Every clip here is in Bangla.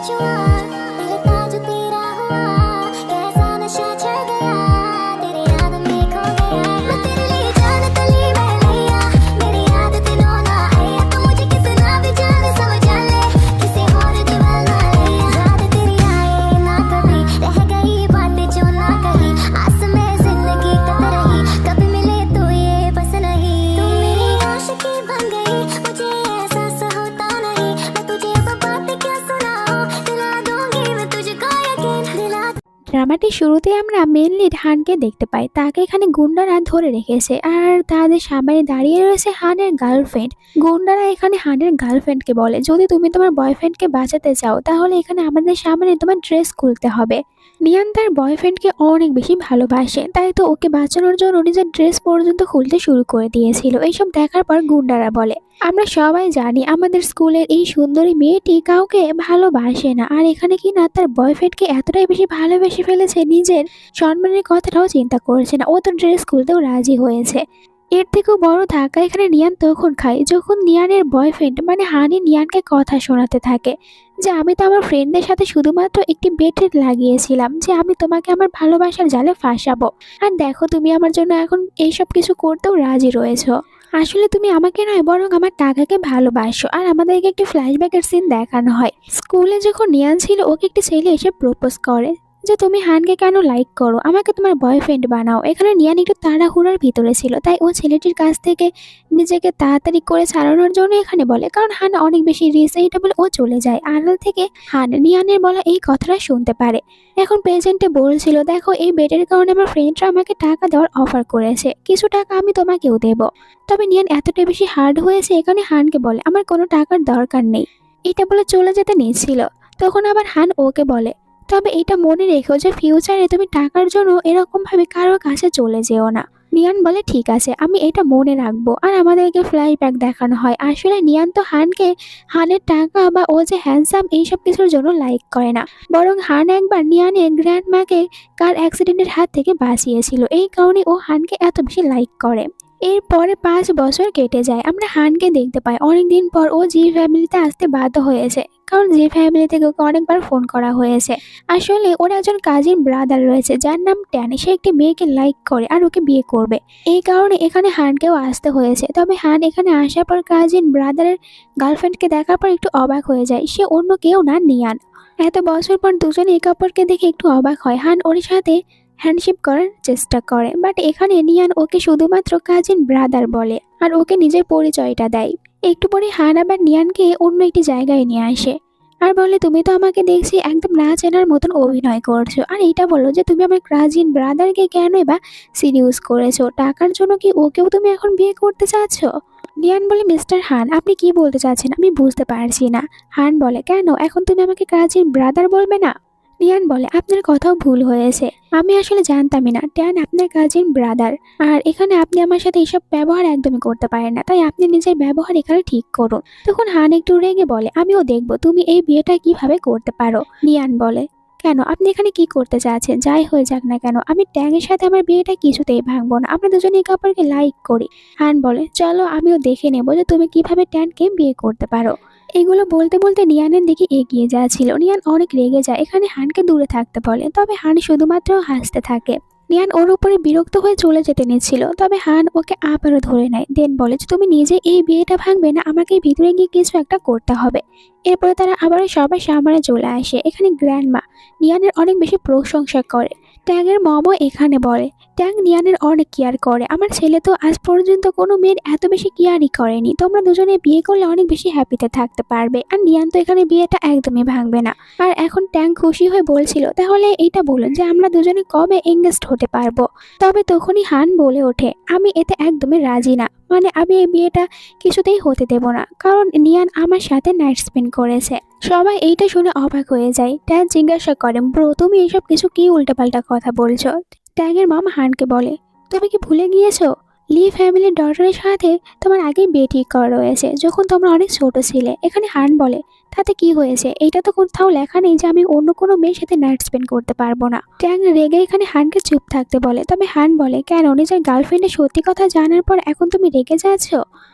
छुआ, दिल था जो तेरा हुआ, कैसा नशा चढ़ गया, तेरी याद में खो गया। मैं तेरे लिए जान तली मैं लिया, मेरी आदत रोना है, तो मुझे कितना भी जान समझ ले, किसी और दीवाना लिया। याद तेरी आए ना कभी, रह गई बातें जो ना कही, आस में जिंदगी कत रही, कभी मिले तो ये बस नहीं। तू मेरी आशिकी बन गई, मुझे एहसास होता नहीं, मैं तुझे अब बातें क्या सुनाऊं, दिला दूंगी मैं तुझको यकीन, दिला। ড্রামাটির শুরুতে আমরা মেন লিড হানকে দেখতে পাই। তাকে এখানে গুন্ডারা ধরে রেখেছে আর তাদের সামনে দাঁড়িয়ে রয়েছে হানের গার্লফ্রেন্ড। গুন্ডারা এখানে হানের গার্লফ্রেন্ডকে বলে, যদি তুমি তোমার বয়ফ্রেন্ডকে বাঁচাতে চাও তাহলে এখানে আমাদের সামনে তোমার ড্রেস খুলতে হবে। নিয়ান তার বয়ফ্রেন্ডকে অনেক বেশি ভালোবাসে, তাই তো ওকে বাঁচানোর জন্য নিজের ড্রেস পর্যন্ত খুলতে শুরু করে দিয়েছিল। এইসব দেখার পর গুন্ডারা বলে, আমরা সবাই জানি আমাদের স্কুলের এই সুন্দরী মেয়েটি কাউকে ভালোবাসে না, আর এখানে কিনা তার বয়ফ্রেন্ডকে এতটাই বেশি ভালোবেসে ফেলেছে, নিজের সম্মানের কথাটাও চিন্তা করছে না, ও তো ড্রেস খুলতেও রাজি হয়েছে। এর থেকেও বড় ধাক্কা এখানে নিয়ান তখন খায় যখন নিয়ানের বয়ফ্রেন্ড মানে হানি নিয়ানকে কথা শোনাতে থাকে যে আমি তো আমার ফ্রেন্ডদের সাথে শুধুমাত্র একটি বেট লাগিয়েছিলাম যে আমি তোমাকে আমার ভালোবাসার জালে ফাঁসাবো, আর দেখো তুমি আমার জন্য এখন এইসব কিছু করতেও রাজি রয়েছো। আসলে তুমি আমাকে নয় বরং আমার টাকাকে ভালোবাসো। আর আমাদেরকে একটি ফ্ল্যাশব্যাকের সিন দেখানো হয়, স্কুলে যখন নিয়ান ছিল ওকে একটি ছেলে এসে প্রপোজ করে যে তুমি হানকে কেন লাইক করো, আমাকে তোমার বয়ফ্রেন্ড বানাও। এখানে নিয়ান একটু তাড়াহুড়ার ভিতরে ছিল, তাই ও ছেলেটির কাছ থেকে নিজেকে তাড়াতাড়ি করে ছাড়ানোর জন্য এখানে বলে, কারণ হান অনেক বেশি রিস্ক, এইটা বলে ও চলে যায়। আড়াল থেকে হান নিয়ানের বলা এই কথাটা শুনতে পারে। এখন প্রেজেন্টে বলছিল, দেখো এই বেডের কারণে আমার ফ্রেন্ডরা আমাকে টাকা দেওয়ার অফার করেছে, কিছু টাকা আমি তোমাকেও দেবো। তবে নিয়ান এতটা বেশি হার্ড হয়েছে, এখানে হানকে বলে আমার কোনো টাকার দরকার নেই, এটা বলে চলে যেতে নিয়েছিল। তখন আবার হান ওকে বলে, তবে এটা মনে রেখো যে ফিউচারে তুমি টাকার জন্য এরকম ভাবে কারোর কাছে চলে যেও না। নিয়ান বলে ঠিক আছে, আমি এটা মনে রাখবো। আর আমাদেরকে ফ্ল্যাশব্যাক দেখানো হয়, আসলে নিয়ান তো হানকে হানের টাকা বা ও যে হ্যান্ডসাম এইসব কিছুর জন্য লাইক করে না, বরং হান একবার নিয়ানের গ্র্যান্ডমাকে কার অ্যাক্সিডেন্টের হাত থেকে বাঁচিয়েছিল, এই কারণে ও হানকে এত বেশি লাইক করে। এরপরে 5 বছর কেটে যায়, আমরা হানকে দেখতে পাই অনেকদিন পর ও জি ফ্যামিলিতে আসতে বাধ্য হয়েছে, কারণ জি ফ্যামিলি থেকে ওকে অনেকবার ফোন করা হয়েছে। আসলে ওর একজন কাজিন ব্রাদার রয়েছে যার নাম ট্যান, সে একটি মেয়েকে লাইক করে আর ওকে বিয়ে করবে, এই কারণে এখানে হানকেও আসতে হয়েছে। তবে হান এখানে আসার পর কাজিন ব্রাদারের গার্লফ্রেন্ডকে দেখার পর একটু অবাক হয়ে যায়, সে অন্য কেউ না নিয়ান। এত বছর পর দুজনে একে অপরকে দেখে একটু অবাক হয়। হান ওর সাথে হ্যান্ডশিপ করার চেষ্টা করে, বাট এখানে নিয়ান ওকে শুধুমাত্র কাজিন ব্রাদার বলে আর ওকে নিজের পরিচয়টা দেয়। একটু পরে হান আবার নিয়ানকে অন্য একটি জায়গায় নিয়ে আসে আর বলে, তুমি তো আমাকে দেখছি একদম না চেনার মতন অভিনয় করছো, আর এইটা বলো যে তুমি আমার কাজিন ব্রাদারকে কেন বা সিরিয়াস করেছো, টাকার জন্য কি ওকেও তুমি এখন বিয়ে করতে চাচ্ছ? নিয়ান বলে, মিস্টার হান আপনি কি বলতে চাচ্ছেন আমি বুঝতে পারছি না। হান বলে, কেন এখন তুমি আমাকে কাজিন ব্রাদার বলবে না? নিয়ান বলে, আপনার কথাও ভুল হয়েছে, আমি আসলে জানতামই না ট্যান আপনার কাজিন ব্রাদার, আর এখানে আপনি আমার সাথে এইসব ব্যবহার একদমই করতে পারেন না, তাই আপনি নিজের ব্যবহার এখানে ঠিক করুন। তখন হান একটু রেগে বলে, আমিও দেখবো তুমি এই বিয়েটা কিভাবে করতে পারো। নিয়ান বলে, কেন আপনি এখানে কি করতে চাচ্ছেন, যাই হয়ে যাক না কেন আমি ট্যাংয়ের সাথে আমার বিয়েটা কিছুতেই ভাঙবো না, আমরা দুজনে একে অপরকে লাইক করি। হান বলে, চলো আমিও দেখে নেবো যে তুমি কিভাবে ট্যানকে বিয়ে করতে পারো। এগুলো বলতে বলতে নিয়ানের দিকে এগিয়ে যাচ্ছিল। নিয়ান অনেক রেগে যায়, এখানে হানকে দূরে থাকতে বলে, তবে হান শুধুমাত্র হাসতে থাকে। নিয়ান ওর উপরে বিরক্ত হয়ে চলে যেতে নিচ্ছিল, তবে হান ওকে আবারও ধরে নেয়, দেন বলে যে তুমি নিজে এই বিয়েটা ভাঙবে না, আমাকে ভিতরে গিয়ে কিছু একটা করতে হবে। এরপরে তারা আবারও সবার সামনে চলে আসে। এখানে গ্র্যান্ডমা নিয়ানের অনেক বেশি প্রশংসা করে। ট্যাংয়ের মমও এখানে বলে, ট্যাং নিয়ানের অনেক কেয়ার করে, আমার ছেলে তো আজ পর্যন্ত কোনো মেয়ের এত বেশি কেয়ারই করেনি, তোমরা দুজনে বিয়ে করলে অনেক বেশি হ্যাপিতে থাকতে পারবে। আর নিয়ান তো এখানে বিয়েটা একদমই ভাঙবে না। আর এখন ট্যাং খুশি হয়ে বলছিল, তাহলে এটা বলুন যে আমরা দুজনে কবে এঙ্গেজড হতে পারবো? তবে তখনই হান বলে ওঠে, আমি এতে একদমই রাজি না, মানে আমি এই বিয়েটা কিছুতেই হতে দেব না, কারণ নিয়ান আমার সাথে নাইট স্পেন্ড করেছে। সবাই এইটা শুনে অবাক হয়ে যায়। ট্যাং জিজ্ঞাসা করে, ব্রো তুমি এইসব কিছু কি উল্টাপাল্টা কথা বলছো? ট্যাংয়ের মম হানকে বলে, তুমি কি ভুলে গিয়েছো লি ফ্যামিলির ডটারের সাথে তোমার আগেই বিয়ে ঠিক করা রয়েছে, যখন তোমরা অনেক ছোট ছিলে। এখানে হান বলে, তাতে কি হয়েছে? এটা তো কোথাও লেখা নেই যে আমি অন্য কোনো মেয়ের সাথে নাইট স্পেন্ড করতে পারবো না। ট্যাং রেগে এখানে হানকে চুপ থাকতে বলে। তবে হান বলে, কেন নিজের গার্লফ্রেন্ডের সত্যি কথা জানার পর এখন তুমি রেগে যাচ্ছ?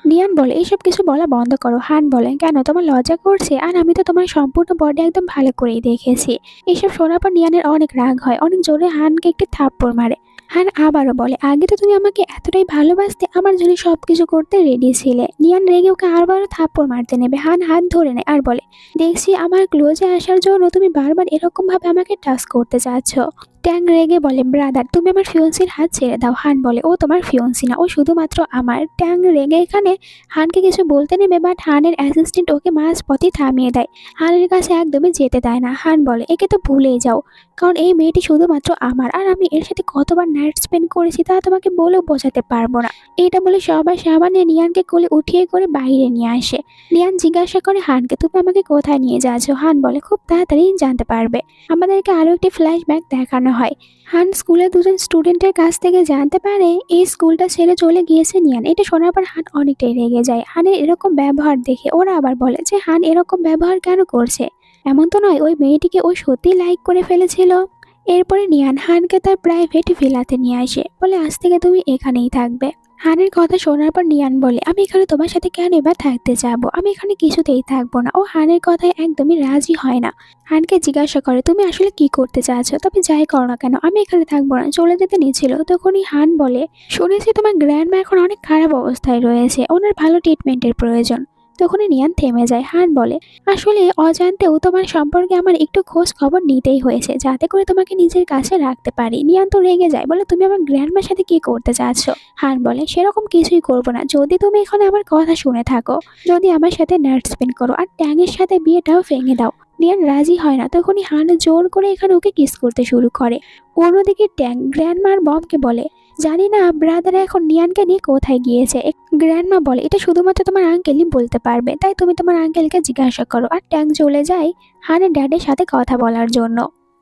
নিয়ান বলে, এইসব কিছু বলা বন্ধ করো। হান বলে, কেন তোমার লজ্জা করছে? আর আমি তো তোমার সম্পূর্ণ বডি একদম ভালো করেই দেখেছি। এইসব শোনার পর নিয়ানের অনেক রাগ হয়, অনেক জোরে হানকে একটি থাপ্পড় মারে। হান আবারও বলে, আগে তো তুমি আমাকে এতটাই ভালোবাসতে, আমার জন্য সবকিছু করতে রেডি ছিলে। নিয়ান রেগে ওকে আবারও থাপ্পড় মারতে নেবে। হান হাত ধরে নেয় আর বলে, দেখছি আমার ক্লোজে আসার জন্য তুমি বারবার এরকম ভাবে আমাকে টাচ করতে চাচ্ছ। ট্যাং রেগে বলে, ব্রাদার তুমি আমার ফিয়ন্সির হাত ছেড়ে দাও। হান বলে, ও তোমার ফিয়ন্সি না, ও শুধুমাত্র আমার। ট্যাং রেগে এখানে হানকে কিছু বলতে নেবে, বাট হানের অ্যাসিস্ট্যান্ট ওকে মাঝপথে থামিয়ে দেয়। হানের কাছে একদমই যেতে দেয় না। হান বলে, একে তো ভুলেই যাও, কারণ এই মেয়েটি শুধুমাত্র আমার, আর আমি এর সাথে কতবার নাইট স্পেন্ড করেছি তা তোমাকে বলেও বোঝাতে পারবো না। এটা বলে সবাই সাবানে নিয়ানকে কোলে উঠিয়ে করে বাইরে নিয়ে আসে। নিয়ান জিজ্ঞাসা করে হানকে, তুমি আমাকে কোথায় নিয়ে যাচ্ছ? হান বলে, খুব তাড়াতাড়ি জানতে পারবে। আমাদেরকে আরো একটি ফ্ল্যাশব্যাক দেখানো হয়। হান স্কুলের দুজন স্টুডেন্টের কাছ থেকে জানতে পারে এই স্কুলটা ছেড়ে চলে গিয়েছে নিয়ান। এটা শোনার পর হান অনেকটাই রেগে যায়। হানের এরকম ব্যবহার দেখে ওরা আবার বলে যে হান এরকম ব্যবহার কেন করছে? এমন তো নয় ওই মেয়েটিকে ও সত্যি লাইক করে ফেলেছিল। এরপরে নিয়ান হানকে তার প্রাইভেট ভিলাতে নিয়ে আসে, বলে আজ থেকে তুমি এখানেই থাকবে। হানের কথা শোনার পর নিয়ান বলে, আমি এখানে তোমার সাথে কেন এবার থাকতে যাব? আমি এখানে কিছুতেই থাকবো না। ও হানের কথায় একদমই রাজি হয় না। হানকে জিজ্ঞাসা করে, তুমি আসলে কি করতে চাচ্ছ? তবে যাই করো না কেন আমি এখানে থাকবো না। চলে যেতে নিয়েছিল। তখনই হান বলে, শুনেছি তোমার গ্র্যান্ডমা এখন অনেক খারাপ অবস্থায় রয়েছে, ওনার ভালো ট্রিটমেন্টের প্রয়োজন। তখনই নিয়ান থেমে যায়। হান বলে, আসলে অজান্তেও তোমার সম্পর্কে আমার একটু খোঁজ খবর নিতেই হয়েছে, যাতে করে তোমাকে নিজের কাছে রাখতে পারি। নিয়ান তো রেগে যায়, বলে তুমি আমার গ্র্যান্ডমার সাথে কি করতে চাচ্ছ? হান বলে, সেরকম কিছুই করবো না, যদি তুমি এখানে আমার কথা শুনে থাকো, যদি আমার সাথে নাইট স্পেন্ড করো আর ট্যাংয়ের সাথে বিয়েটাও ভেঙে দাও। নিয়ান রাজি হয় না। তখনই হান জোর করে এখানে ওকে কিস করতে শুরু করে। অন্যদিকে ট্যাং গ্র্যান্ডমার বমকে বলে, জানি না ব্রাদার এখন নিয়ানকে নিয়ে কোথায় গিয়েছে। গ্র্যান্ডমা বলে, এটা শুধুমাত্র তোমার আঙ্কেলই বলতে পারবে, তাই তুমি তোমার আঙ্কেলকে জিজ্ঞাসা করো। আর ট্যাং চলে যায় হানের ড্যাডের সাথে কথা বলার জন্য।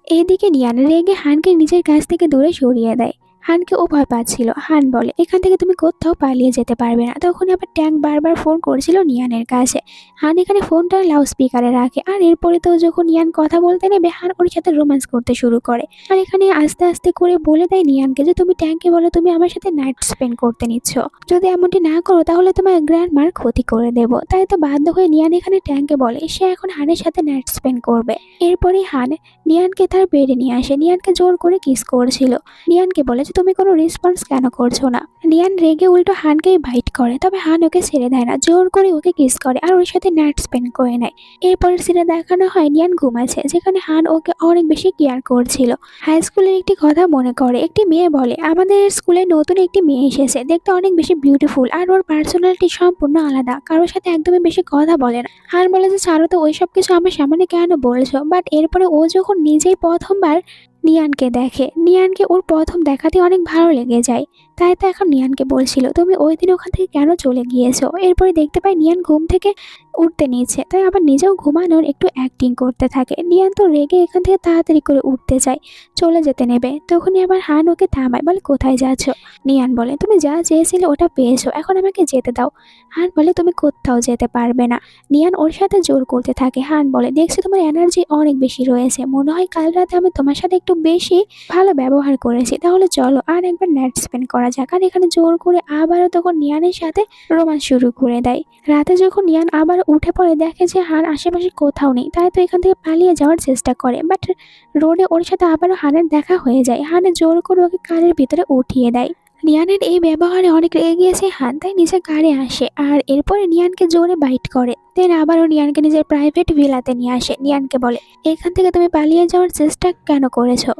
এদিকে নিয়ান রেগে হানকে নিজের কাছ থেকে দূরে সরিয়ে দেয়। হানকে ও ভয় পাচ্ছিল। হান বলে, এখান থেকে তুমি কোথাও পালিয়ে যেতে পারবে না। তখন আবার ট্যাং বারবার ফোন করছিল নিয়ানের কাছে। হান এখানে ফোনটা লাউড স্পিকারে রাখে, আর এরপরে তো যখন নিয়ান কথা বলতে নেবে হান ওর সাথে রোম্যান্স করতে শুরু করে। আর এখানে আস্তে আস্তে করে বলে দেয় নিয়ানকে যে তুমি ট্যাংকে বলো তুমি আমার সাথে নাইট স্পেন্ড করতে নিচ্ছ, যদি এমনটি না করো তাহলে তোমার গ্র্যান্ডমার ক্ষতি করে দেব। তাই তো বাধ্য হয়ে নিয়ান এখানে ট্যাংকে বলে সে এখন হানের সাথে নাইট স্পেন্ড করবে। এরপরে হান নিয়ানকে তার বেডে নিয়ে আসে। নিয়ানকে জোর করে কিস করছিল। নিয়ানকে বলে যে তুমি কোনো রেসপন্স কেন করছো না? নিয়ান রেগে উল্টো হানকেই বাইট করে, তবে হান ওকে ছেড়ে দেয় না, জোর করে ওকে কিস করে আর ওর সাথে নাইট স্পেন্ড করে নেয়। এরপরের সিনে দেখানো হয় নিয়ান ঘুমাচ্ছে, যেখানে হান ওকে অনেক বেশি কেয়ার করছিল। হাই স্কুলের একটি কথা মনে করে। একটি মেয়ে বলে, আমাদের স্কুলে নতুন একটি মেয়ে এসেছে, দেখতে অনেক বেশি বিউটিফুল আর ওর পার্সোনালিটি সম্পূর্ণ আলাদা, কারোর সাথে একদমই বেশি কথা বলে না। হান বলে যে ছাড়ো তো, ওইসব কিছু আমার সামনে কেন বলছো? বাট এরপরে ও যখন নিজেই প্রথমবার নিয়ানকে দেখে, নিয়ানকে ওর প্রথম দেখাতে অনেক ভালো লেগে যায়। তাই তো এখন নিয়ানকে বলছিল তুমি ওই দিন ওখান থেকে কেন চলে গিয়েছো। এরপরে দেখতে পাই নিয়ান ঘুম থেকে উঠতে নিচ্ছে, তাই আবার নিজেও ঘুমানোর একটু অ্যাক্টিং করতে থাকে। নিয়ান তো রেগে এখান থেকে তাড়াতাড়ি করে উঠতে চায়, চলে যেতে নেবে। তখনই আবার হান ওকে থামায়, বলে কোথায় যাচ্ছ? নিয়ান বলে, তুমি যা চেয়েছিলে ওটা পেয়েছো, এখন আমাকে যেতে দাও। হান বলে, তুমি কোথাও যেতে পারবে না। নিয়ান ওর সাথে জোর করতে থাকে। হান বলে, দেখছি তোমার এনার্জি অনেক বেশি রয়েছে, মনে হয় কাল রাতে আমি তোমার সাথে একটু বেশি ভালো ব্যবহার করেছি, তাহলে চলো আর একবার নাইট স্পেন্ড করা যাক। আর এখানে জোর করে আবারও তখন নিয়ানের সাথে রোম্যান্স শুরু করে দেয়। রাতে যখন নিয়ান আবার উঠে পড়ে দেখে যে হান আশেপাশে কোথাও নেই, তাই তো এখান থেকে পালিয়ে যাওয়ার চেষ্টা করে। বাট রোডে ওর সাথে আবারও হানের দেখা হয়ে যায়। হানে জোর করে ওকে কারের ভিতরে উঠিয়ে দেয়। নিয়ানের এই ব্যবহারে অনেক রেগে গিয়েছে হান, তাই নিজের কারে আসে আর এরপরে নিয়ানকে জোরে বাইট করে। দেন আবারও নিয়ানকে নিজের প্রাইভেট ভিলাতে নিয়ে আসে। নিয়ানকে বলে, এখান থেকে তুমি পালিয়ে যাওয়ার চেষ্টা কেন করেছো?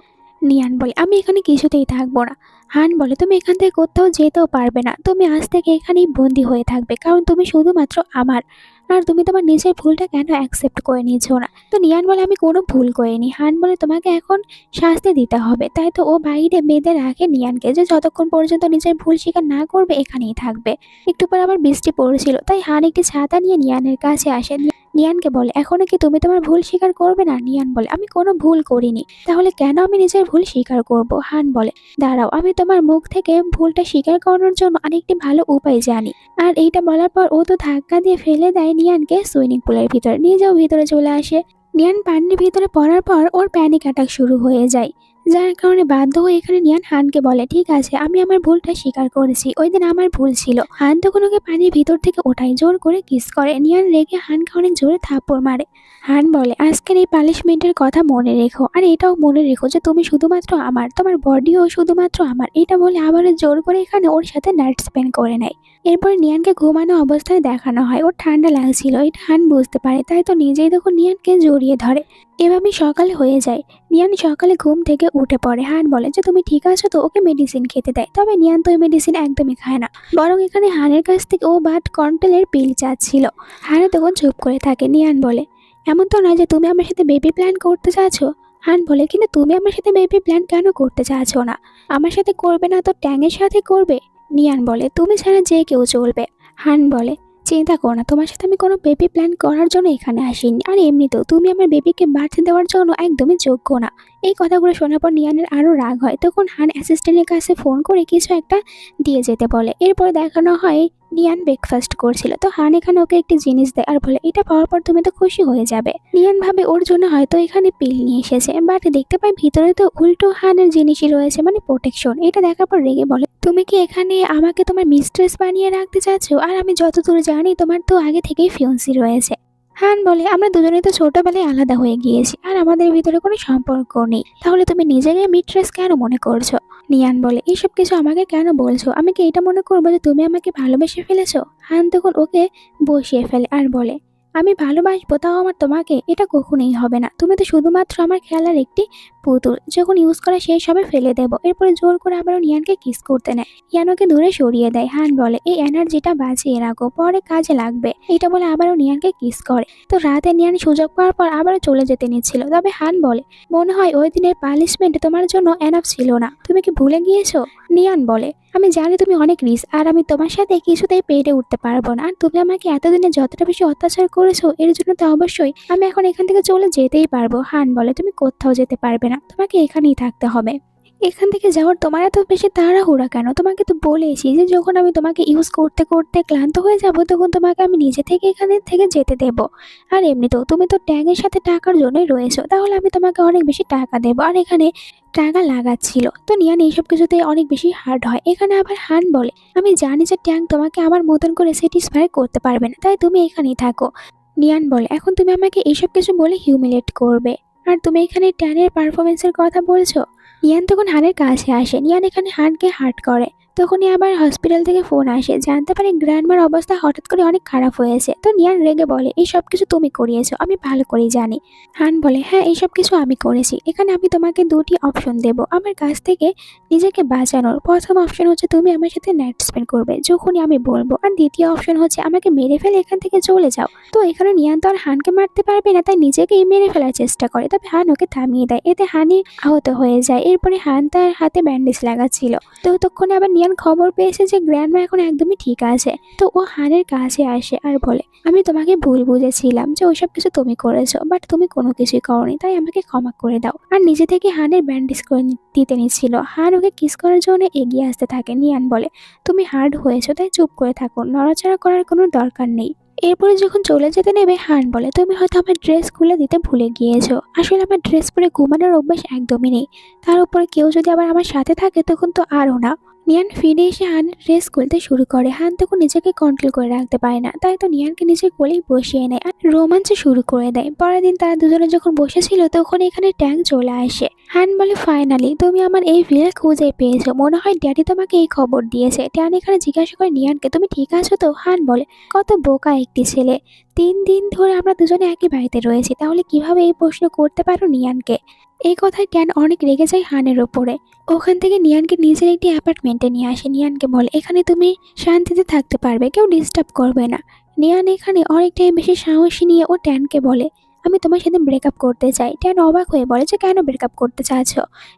নিয়ান বলে, আমি এখানে কিছুতেই থাকবো না। হান বলে, তুমি এখান থেকে কোথাও যেতেও পারবে না, তুমি আজ থেকে এখানেই বন্দি হয়ে থাকবে, কারণ তুমি শুধুমাত্র আমার। আর তুমি তোমার নিজের ভুলটা কেন অ্যাকসেপ্ট করে নিচ্ছ না? তো নিয়ান বলে, আমি কোনো ভুল করিনি। হান বলে, তোমাকে এখন শাস্তি দিতে হবে। তাই তো ও বাইরে বেঁধে রাখে নিয়ানকে, যে যতক্ষণ পর্যন্ত নিজের ভুল স্বীকার না করবে এখানেই থাকবে। একটু পর আবার বৃষ্টি পড়ছিল, তাই হান একটি ছাতা নিয়ে নিয়ানের কাছে আসে। নিয়ানকে বলে, এখনো কি তুমি তোমার ভুল স্বীকার করবে না? নিয়ান বলে, আমি কোনো ভুল করিনি, তাহলে কেন আমি নিজের ভুল স্বীকার করব? হান বলে, দাঁড়াও, আমি তোমার মুখ থেকে ভুলটা স্বীকার করানোর জন্য আরেকটি ভালো উপায় জানি। আর এইটা বলার পর ও তো ধাক্কা দিয়ে ফেলে দেয় নিয়ানকে সুইমিং পুলের ভিতরে, নিজেও ভিতরে চলে আসে। নিয়ান পানির ভিতরে পড়ার পর ওর প্যানিক অ্যাটাক শুরু হয়ে যায়, যার কারণে বাধ্য হয়ে এখানে নিয়ান হানকে বলে, ঠিক আছে, আমি আমার ভুলটা স্বীকার করেছি, ওই দিন আমার ভুল ছিল। হান তখন ওকে পানির ভিতর থেকে ওঠায়, জোর করে কিস করে। নিয়ান রেগে হানকে অনেক জোরে থাপ্পড় মারে। হান বলে, আজকের এই পানিশমেন্টের কথা মনে রেখো, আর এটাও মনে রেখো যে তুমি শুধুমাত্র আমার, তোমার বডিও শুধুমাত্র আমার। এটা বলে আবারও জোর করে এখানে ওর সাথে নাইট স্পেন্ড করে নেয়। এরপর নিয়ানকে ঘুমানো অবস্থায় দেখানো হয়, ওর ঠান্ডা লাগছিল, এটা হান বুঝতে পারে, তাই তো নিজেই তখন নিয়ানকে জড়িয়ে ধরে। এভাবেই সকাল হয়ে যায়। নিয়ান সকালে ঘুম থেকে উঠে পড়ে। হান বলে যে তুমি ঠিক আছো তো? ওকে মেডিসিন খেতে দেয়, তবে নিয়ান তো ওই মেডিসিন একদমই খায় না, বরং এখানে হানের কাছ থেকে ও বাট কন্ট্রোলের পিল চাচ্ছিল। হানে তখন চুপ করে থাকে। নিয়ান বলে, এমন তো নয় যে তুমি আমার সাথে বেবি প্ল্যান করতে চাচ্ছ? হান বলে, কিন্তু তুমি আমার সাথে বেবি প্ল্যান কেন করতে চাচ্ছ না? আমার সাথে করবে না তো ট্যাংয়ের সাথে করবে? নিয়ান বলে, তুমি ছাড়া যে কেউ চলবে। হান বলে, চিন্তা করো না, তোমার সাথে আমি কোনো বেবি প্ল্যান করার জন্য এখানে আসিনি, আর এমনিতেও তুমি আমার বেবিকে বার্থ দেওয়ার জন্য একদমই যোগ্য না। এই কথাগুলো শোনার পর নিয়ানের আরও রাগ হয়। তখন হান অ্যাসিস্ট্যান্টের কাছে ফোন করে কিছু একটা দিয়ে যেতে বলে। এরপর দেখানো হয় নিয়ান ব্রেকফাস্ট করছিল, তো হান এখানে ওকে একটি জিনিস দেয় আর বলে, এটা পাওয়ার পর তুমি তো খুশি হয়ে যাবে। নিয়ান ভাবে ওর জন্য হয়তো এখানে পিল নিয়ে এসেছে, বাট দেখতে পাই ভিতরে তো উল্টো হানের জিনিসই রয়েছে, মানে প্রোটেকশন। এটা দেখার পর রেগে বলে, তুমি কি এখানে আমাকে তোমার মিস্ট্রেস বানিয়ে রাখতে চাচ্ছ? আর আমি যতদূর জানি তোমার তো আগে থেকেই ফিয়ন্সি রয়েছে। হান বলে, আমরা দুজনেই তো ছোটবেলায় আলাদা হয়ে গিয়েছি, আর আমাদের ভিতরে কোনো সম্পর্ক নেই, তাহলে তুমি নিজেকে মিস্ট্রেস কেন মনে করছো? নিয়ান বলে, এইসব কিছু আমাকে কেন বলছো? আমি কি এটা মনে করবো যে তুমি আমাকে ভালোবেসে ফেলেছো? হান তখন ওকে বসিয়ে ফেলে আর বলে, আমি ভালোবাসবো তাও আমার তোমাকে? এটা কখনোই হবে না, তুমি তো শুধুমাত্র আমার খেলার একটি পুতুল, যখন ইউজ করা শেষ হবে ফেলে দেবো। এরপরে জোর করে আবারও নিয়ানকে কিস করতে নেয়। নিয়ান ওকে দূরে সরিয়ে দেয়। হান বলে, এই এনার্জিটা বাঁচিয়ে রাখো, পরে কাজে লাগবে। এটা বলে আবারও নিয়ানকে কিস করে। তো রাতে নিয়ান সুযোগ পাওয়ার পর আবারও চলে যেতে নিচ্ছিল, তবে হান বলে, মনে হয় ওই দিনের পানিশমেন্ট তোমার জন্য এনাফ ছিল না, তুমি কি ভুলে গিয়েছো? নিয়ান বলে, আমি জানি তুমি অনেক রিস, আর আমি তোমার সাথে কিছুতেই পেরে উঠতে পারবো না, আর তুমি আমাকে এতদিনে যতটা বেশি অত্যাচার করেছো এর জন্য তো অবশ্যই আমি এখন এখান থেকে চলে যেতেই পারবো। হান বলে, তুমি কোথাও যেতে পারবে না, তোমাকে এখানেই থাকতে হবে। এখান থেকে যাওয়ার তোমার এত বেশি তাড়াহুড়া কেন? তোমাকে তো বলেছি যে যখন আমি তোমাকে ইউজ করতে করতে ক্লান্ত হয়ে যাব তখন তোমাকে আমি নিজে থেকে এখানে থেকে যেতে দেব। আর এমনিতেও তুমি তো ট্যাগের সাথে টাকার জন্যই রয়েছো, তাহলে আমি তোমাকে অনেক বেশি টাকা দেবো, আর এখানে টাকা লাগাচ্ছিল। তো নিয়ান এইসব কিছুতে অনেক বেশি হার্ড হয়। এখানে আবার হান বলে, আমি জানি যে ট্যাং তোমাকে আমার মতন করে স্যাটিসফাই করতে পারবে না, তাই তুমি এখানেই থাকো। নিয়ান বলে, এখন তুমি আমাকে এইসব কিছু বলে হিউমিলেট করবে, আর তুমি এখানে ট্যানের পারফরমেন্সের কথা বলছো? নিয়ান তখন হানের কাছে আসে। নিয়ান এখানে হানকে হার্ট করে। তখনই আবার হসপিটাল থেকে ফোন আসে, জানতে পারে গ্র্যান্ডমার অবস্থা হঠাৎ করে অনেক খারাপ হয়েছে। তো নিয়ান রেগে বলে, এই সব কিছু তুমি করিয়েছো, আমি ভালো করেই জানি। হান বলে, হ্যাঁ এইসব কিছু আমি করেছি। এখানে আমি তোমাকে দুটি অপশন দেব আমার কাছ থেকে নিজেকে বাঁচানোর। প্রথম অপশন হচ্ছে তুমি আমার সাথে নাইট স্পেন্ড করবে যখনই আমি বলবো, আর দ্বিতীয় অপশন হচ্ছে আমাকে মেরে ফেলে এখান থেকে চলে যাও। তো এখানে নিয়ান তো আর হানকে মারতে পারবে না, তাই নিজেকেই মেরে ফেলার চেষ্টা করে, তবে হান ওকে থামিয়ে দেয়। এতে হানি আহত হয়ে যায়। এরপরে হান তার হাতে ব্যান্ডেজ লাগাচ্ছিল, তো ততক্ষণে আবার নিয়ান খবর পেয়েছে যে গ্র্যান্ডমা এখন একদমই ঠিক আছে। তো ও হানের কাছে আসে আর বলে, আমি তোমাকে ভুল বুঝেছিলাম যে ওইসব কিছু তুমি করেছো, বাট তুমি কোনো কিছুই করোনি, তাই আমাকে ক্ষমা করে দাও। আর নিজে থেকে হানের ব্যান্ডেজ করে দিতে নিচ্ছিল। হান ওকে কিস করার জন্য এগিয়ে আসতে থাকে। নিয়ান বলে, তুমি হার্ড হয়েছো তাই চুপ করে থাকো, নড়াচড়া করার কোনো দরকার নেই। এরপরে যখন চলে যেতে নেবে হান বলে, তুমি হয়তো আমার ড্রেস খুলে দিতে ভুলে গিয়েছো, আসলে আমার ড্রেস পরে ঘুমানোর অভ্যাস একদমই নেই, তার উপরে কেউ যদি আবার আমার সাথে থাকে তখন তো আরও না। নিয়ান ফিরে এসে হানের ড্রেস খুলতে শুরু করে। হান তখন নিজেকে কন্ট্রোল করে রাখতে পারে না, তাই তো নিয়ানকে নিজের কোলেই বসিয়ে নেয় আর রোমাঞ্চ শুরু করে দেয়। পরের দিন তারা দুজনে যখন বসেছিল তখন এখানে ট্যাঙ্ক চলে আসে। হান বলে, ফাইনালি তুমি আমার এই ভিলে খুঁজে পেয়েছো, মনে হয় ড্যাডি তোমাকে এই খবর দিয়েছে। ট্যান এখানে জিজ্ঞাসা করে নিয়ানকে, তুমি ঠিক আছো তো? হান বলে, কত বোকা একটি ছেলে, 3 দিন ধরে আমরা দুজনে একই বাড়িতে রয়েছি, তাহলে কিভাবে এই প্রশ্ন করতে পারো নিয়ানকে? এই কথায় ট্যান অনেক রেগে যায় হানের ওপরে। ওখান থেকে নিয়ানকে নিজের একটি অ্যাপার্টমেন্টে নিয়ে আসে। নিয়ানকে বলে, এখানে তুমি শান্তিতে থাকতে পারবে, কেউ ডিস্টার্ব করবে না। নিয়ান এখানে অনেকটাই বেশি সাহসী নিয়ে ও ট্যানকে বলে, আমি তোমার সাথে ব্রেকআপ করতে চাই। ট্যান অবাক হয়ে বলে যে কেন ব্রেকআপ করতে চাচ্ছ?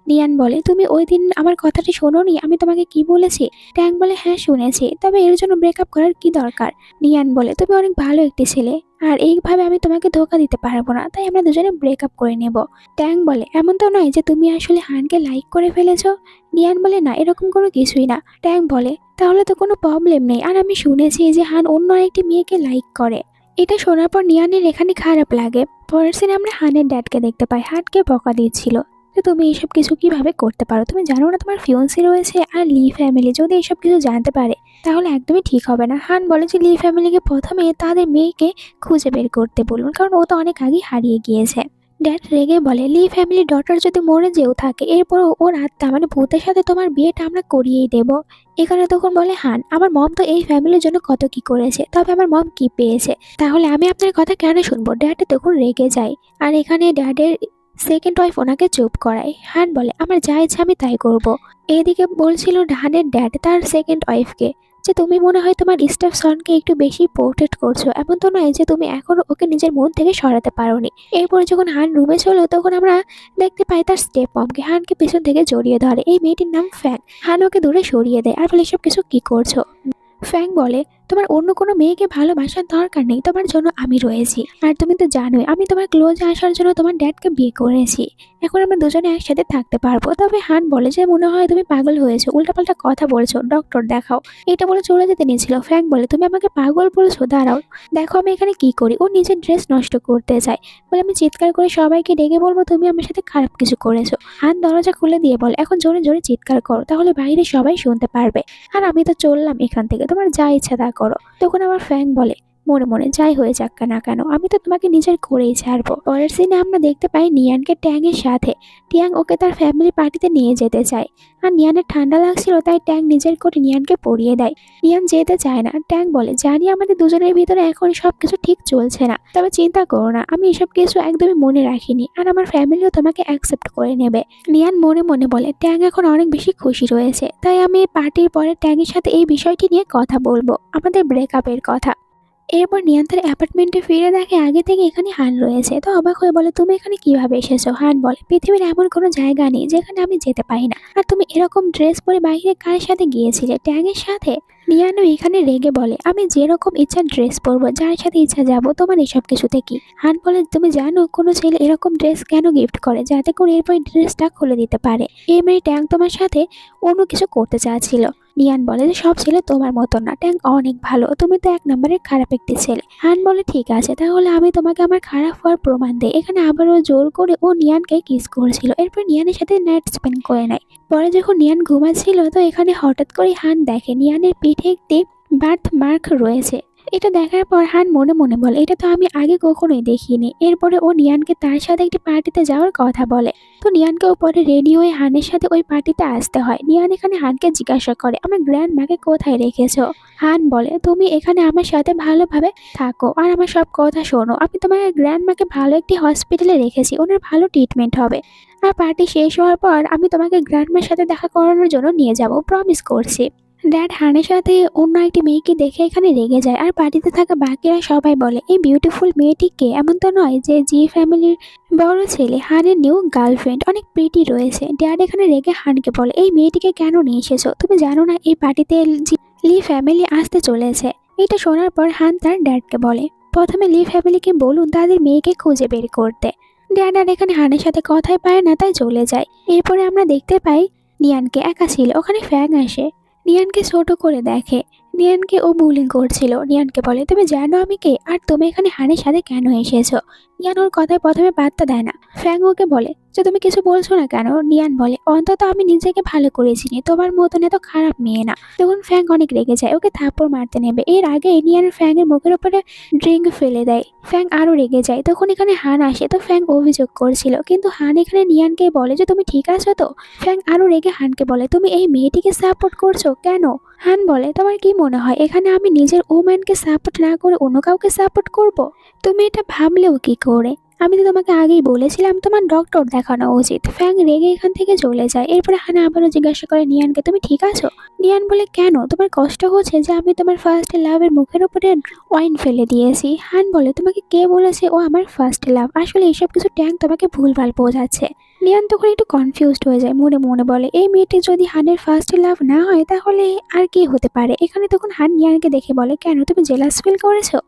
নিয়ান বলে তুমি ওই দিন আমার কথাটি শোনোনি, আমি তোমাকে কি বলেছি? ট্যাং বলে হ্যাঁ শুনেছি, তবে এর জন্য ব্রেকআপ করার কি দরকার? নিয়ান বলে তুমি অনেক ভালো একটি ছেলে, আর এইভাবে আমি তোমাকে ধোকা দিতে পারবো না, তাই আমরা দুজনে ব্রেকআপ করে নেব। ট্যাং বলে এমন তো নয় যে তুমি আসলে হানকে লাইক করে ফেলেছো? নিয়ান বলে না, এরকম কোনো কিছুই না। ট্যাং বলে তাহলে তো কোনো প্রবলেম নেই, আর আমি শুনেছি যে হান অন্য আরেকটি মেয়েকে লাইক করে। এটা শোনার পর নিয়ানের এখানে খারাপ লাগে। পরের সিনে আমরা হানের ড্যাডকে দেখতে পাই, হানকে বকা দিচ্ছিল যে তুমি এইসব কিছু কিভাবে করতে পারো, তুমি জানো না তোমার ফিয়ন্সি রয়েছে, আর লি ফ্যামিলি যদি এইসব কিছু জানতে পারে তাহলে একদমই ঠিক হবে না। হান বলে যে লি ফ্যামিলিকে প্রথমে তাদের মেয়েকে খুঁজে বের করতে বলুন, কারণ ও তো অনেক আগে হারিয়ে গিয়েছে। ড্যাড রেগে বলে লি ফ্যামিলির ডটার যদি মরে যেও থাকে, এরপরও ওর আত্মা মানে ভূতের সাথে তোমার বিয়েটা আমরা করিয়েই দেব। এখানে তখন বলে হান আমার মম তো এই ফ্যামিলির জন্য কত কি করেছে, তবে আমার মম কি পেয়েছে, তাহলে আমি আপনার কথা কেন শুনবো? ড্যাড তখন রেগে যায়, আর এখানে ড্যাডের সেকেন্ড ওয়াইফ ওনাকে চুপ করায়। হান বলে আমার যা ইচ্ছা আমি তাই করব। এদিকে বলছিল হানের ড্যাড তার সেকেন্ড ওয়াইফকে যে তুমি মনে হয় তোমার স্টেপ সনকে একটু বেশি প্রোটেক্ট করছো, এমন তো নয় যে তুমি এখনো ওকে নিজের মন থেকে সরাতে পারোনি। এরপরে যখন হান রুমে চলো তখন আমরা দেখতে পাই তার স্টেপ মমকে হানকে পেছন থেকে জড়িয়ে ধরে। এই মেয়েটির নাম ফ্যাং। হান ওকে দূরে সরিয়ে দেয় আর বলে এসব কিছু কি করছো? ফ্যাং বলে তোমার অন্য কোনো মেয়েকে ভালোবাসার দরকার নেই, তোমার জন্য আমি রয়েছি, আর তুমি তো জানোই আমি তোমার ক্লোজে আসার জন্য তোমার ড্যাডকে বিয়ে করেছি, এখন আমরা দুজনে একসাথে থাকতে পারবো। তবে হান বলে যে মনে হয় তুমি পাগল হয়েছো, উল্টাপাল্টা কথা বলছো, ডক্টর দেখাও। এটা বলে চলে যেতে নিয়েছিল। ফ্যাং বলে তুমি আমাকে পাগল বলছো, দাঁড়াও দেখো আমি এখানে কি করি। ও নিজের ড্রেস নষ্ট করতে চায় বলে আমি চিৎকার করে সবাইকে ডেকে বলবো তুমি আমার সাথে খারাপ কিছু করেছো। হান দরজা খুলে দিয়ে বলে এখন জোরে জোরে চিৎকার করো, তাহলে বাইরে সবাই শুনতে পারবে, আর আমি তো চললাম এখান থেকে, তোমার যা ইচ্ছা তা করো। তখন আমার ফ্যাং বলে মনে মনে যাই হয়ে যাক না কেন আমি তো তোমাকে নিজের করেই ছাড়বো। পরের সিনে আমরা দেখতে পাই নিয়ানকে ট্যাং এর সাথে। টিয়াং ওকে তার ফ্যামিলি পার্টিতে নিয়ে যেতে চায়, আর নিয়ানের ঠান্ডা লাগছিল তাই ট্যাং নিজের করে নিয়ানকে পরিয়ে দেয়। নিয়ান যেতে চায় না। ট্যাং বলে জানি আমাদের দুজনের ভিতরে এখন সবকিছু ঠিক চলছে না, তবে চিন্তা করো না, আমি এসব কিছু একদমই মনে রাখিনি, আর আমার ফ্যামিলিও তোমাকে অ্যাকসেপ্ট করে নেবে। নিয়ান মনে মনে বলে ট্যাং এখন অনেক বেশি খুশি রয়েছে, তাই আমি পার্টির পরে ট্যাংয়ের সাথে এই বিষয়টি নিয়ে কথা বলবো, আমাদের ব্রেকআপের কথা। এরপর নিয়ান তার অ্যাপার্টমেন্টে ফিরে দেখে আগে থেকে এখানে হান রয়েছে, তো অবাক হয়ে বলে তুমি এখানে কিভাবে এসেছো? হান বলে পৃথিবীর এমন কোনো জায়গা নেই যেখানে আমি যেতে পারি না, আর তুমি এরকম ড্রেস পরে বাইরে কার সাথে গিয়েছিলে? ট্যাংয়ের সাথে। নিয়ানও এখানে রেগে বলে আমি যেরকম ইচ্ছা ড্রেস পরবো, যার সাথে ইচ্ছা যাবো, তোমার এসব কিছুতে কি? হান বলে তুমি জানো কোনো ছেলে এরকম ড্রেস কেন গিফট করে, যাতে করে এরপর ড্রেসটা খুলে দিতে পারে। এই মেয়ে ট্যাং তোমার সাথে অন্য কিছু করতে চাচ্ছিল। নিয়ান বলে যে সব ছেলে তোমার মতো না, ট্যাং অনেক ভালো, তুমি তো এক নম্বরের খারাপ একটি ছেলে। হান বলে ঠিক আছে তাহলে আমি তোমাকে আমার খারাপ হওয়ার প্রমাণ দেই। এখানে আবারও জোর করে ও নিয়ানকে কিস করছিল, এরপর নিয়ানের সাথে নাইট স্পেন্ড করে নেয়। পরে যখন নিয়ান ঘুমাচ্ছিল তো এখানে হঠাৎ করে হান দেখে নিয়ানের পিঠে একটি বার্থ মার্ক রয়েছে। এটা দেখার পর হান মনে মনে বলে এটা তো আমি আগে কখনোই দেখিনি। এরপরে ও নিয়ানকে তার সাথে একটি পার্টিতে যাওয়ার কথা বলে, তো নিয়ানকেও পরে রেডি হয়ে হানের সাথে ওই পার্টিতে আসতে হয়। নিয়ান এখানে হানকে জিজ্ঞাসা করে আমার গ্র্যান্ড মাকে কোথায় রেখেছো? হান বলে তুমি এখানে আমার সাথে ভালোভাবে থাকো আর আমার সব কথা শোনো, আমি তোমার গ্র্যান্ড মাকে ভালো একটি হসপিটালে রেখেছি, ওনার ভালো ট্রিটমেন্ট হবে, আর পার্টি শেষ হওয়ার পর আমি তোমাকে গ্র্যান্ড মার সাথে দেখা করানোর জন্য নিয়ে যাব, প্রমিস করছি। ড্যাড হানের সাথে অন্য একটি মেয়েকে দেখে এখানে রেগে যায়, আর পার্টিতে থাকা বাকিরা সবাই বলে এই বিউটিফুল মেয়েটি কে? এমন তো নয় যে জি ফ্যামিলির বড় ছেলে। হানের নিউ গার্লফ্রেন্ড অনেক প্রিটি রয়েছে। ড্যাড এখানে রেগে হানকে বলে এই মেয়েটিকে কেন নিয়ে এসেছো? তুমি জানো না এই পার্টিতে লি ফ্যামিলি আসতে চলেছে? এটা শোনার পর হান তার ড্যাডকে বলে প্রথমে লি ফ্যামিলিকে বলুন তাদের মেয়েকে খুঁজে বের করতে। ড্যাড আর এখানে হানের সাথে কথাই পায় না তাই চলে যায়। এরপরে আমরা দেখতে পাই নিয়ানকে একা ছিল, ওখানে ফ্যাং আসে, নিয়ানকে ছোট করে দেখে। নিয়ানকে ও বুলিং করছিল। নিয়ানকে বলে তুমি জানো আমি কে, আর তুমি এখানে হানের সাথে কেন এসেছো? নিয়ান ওর কথায় প্রথমে পাত্তা দেয় না। ফ্যাং ওকে বলে যে তুমি কিছু বলছো না কেন? নিয়ান বলে অন্তত আমি নিজেকে ভালো করে চিনি, তোমার মতন এত খারাপ মেয়ে না। তখন ফ্যাং অনেক রেগে যায়, ওকে থাপ্পড় মারতে নেবে, এর আগে নিয়ান ফ্যাং এর মুখের উপরে ড্রিঙ্ক ফেলে দেয়। ফ্যাং আরো রেগে যায়। তখন এখানে হান আসে, তো ফ্যাং অভিযোগ করছিল, কিন্তু হান এখানে নিয়ানকে বলে যে তুমি ঠিক আছো তো? ফ্যাং আরো রেগে হানকে বলে তুমি এই মেয়েটিকে সাপোর্ট করছো কেন? হান বলে তোমার কি মনে হয় এখানে আমি নিজের ওম্যানকে সাপোর্ট না করে অন্য কাউকে সাপোর্ট করব? তুমি এটা ভাবলেও কি করে? আমি তো তোমাকে আগেই বলেছিলাম তোমার ডক্টর দেখানো উচিত। ফ্যাং রেগে এখান থেকে চলে যায়। এরপরে হানা আবারও জিজ্ঞাসা করে নিয়ানকে, তুমি ঠিক আছো? নিয়ান বলে, কেন? তোমার কষ্ট হচ্ছে যে আমি তোমার ফার্স্ট লাভের মুখের উপরে ওয়াইন ফেলে দিয়েছি? হান বলে, তোমাকে কে বলেছে ও আমার ফার্স্ট লাভ? আসলে এইসব কিছু ট্যাং তোমাকে ভুলভাল বোঝাচ্ছে। নিয়ান তখন একটু কনফিউজড হয়ে যায়, মনে মনে বলে এই মেয়েটি যদি হানের ফার্স্ট লাভ না হয় তাহলে আর কি হতে পারে। এখানে তখন হান নিয়ানকে দেখে বলে, কেন তুমি জেলাস ফিল করেছো?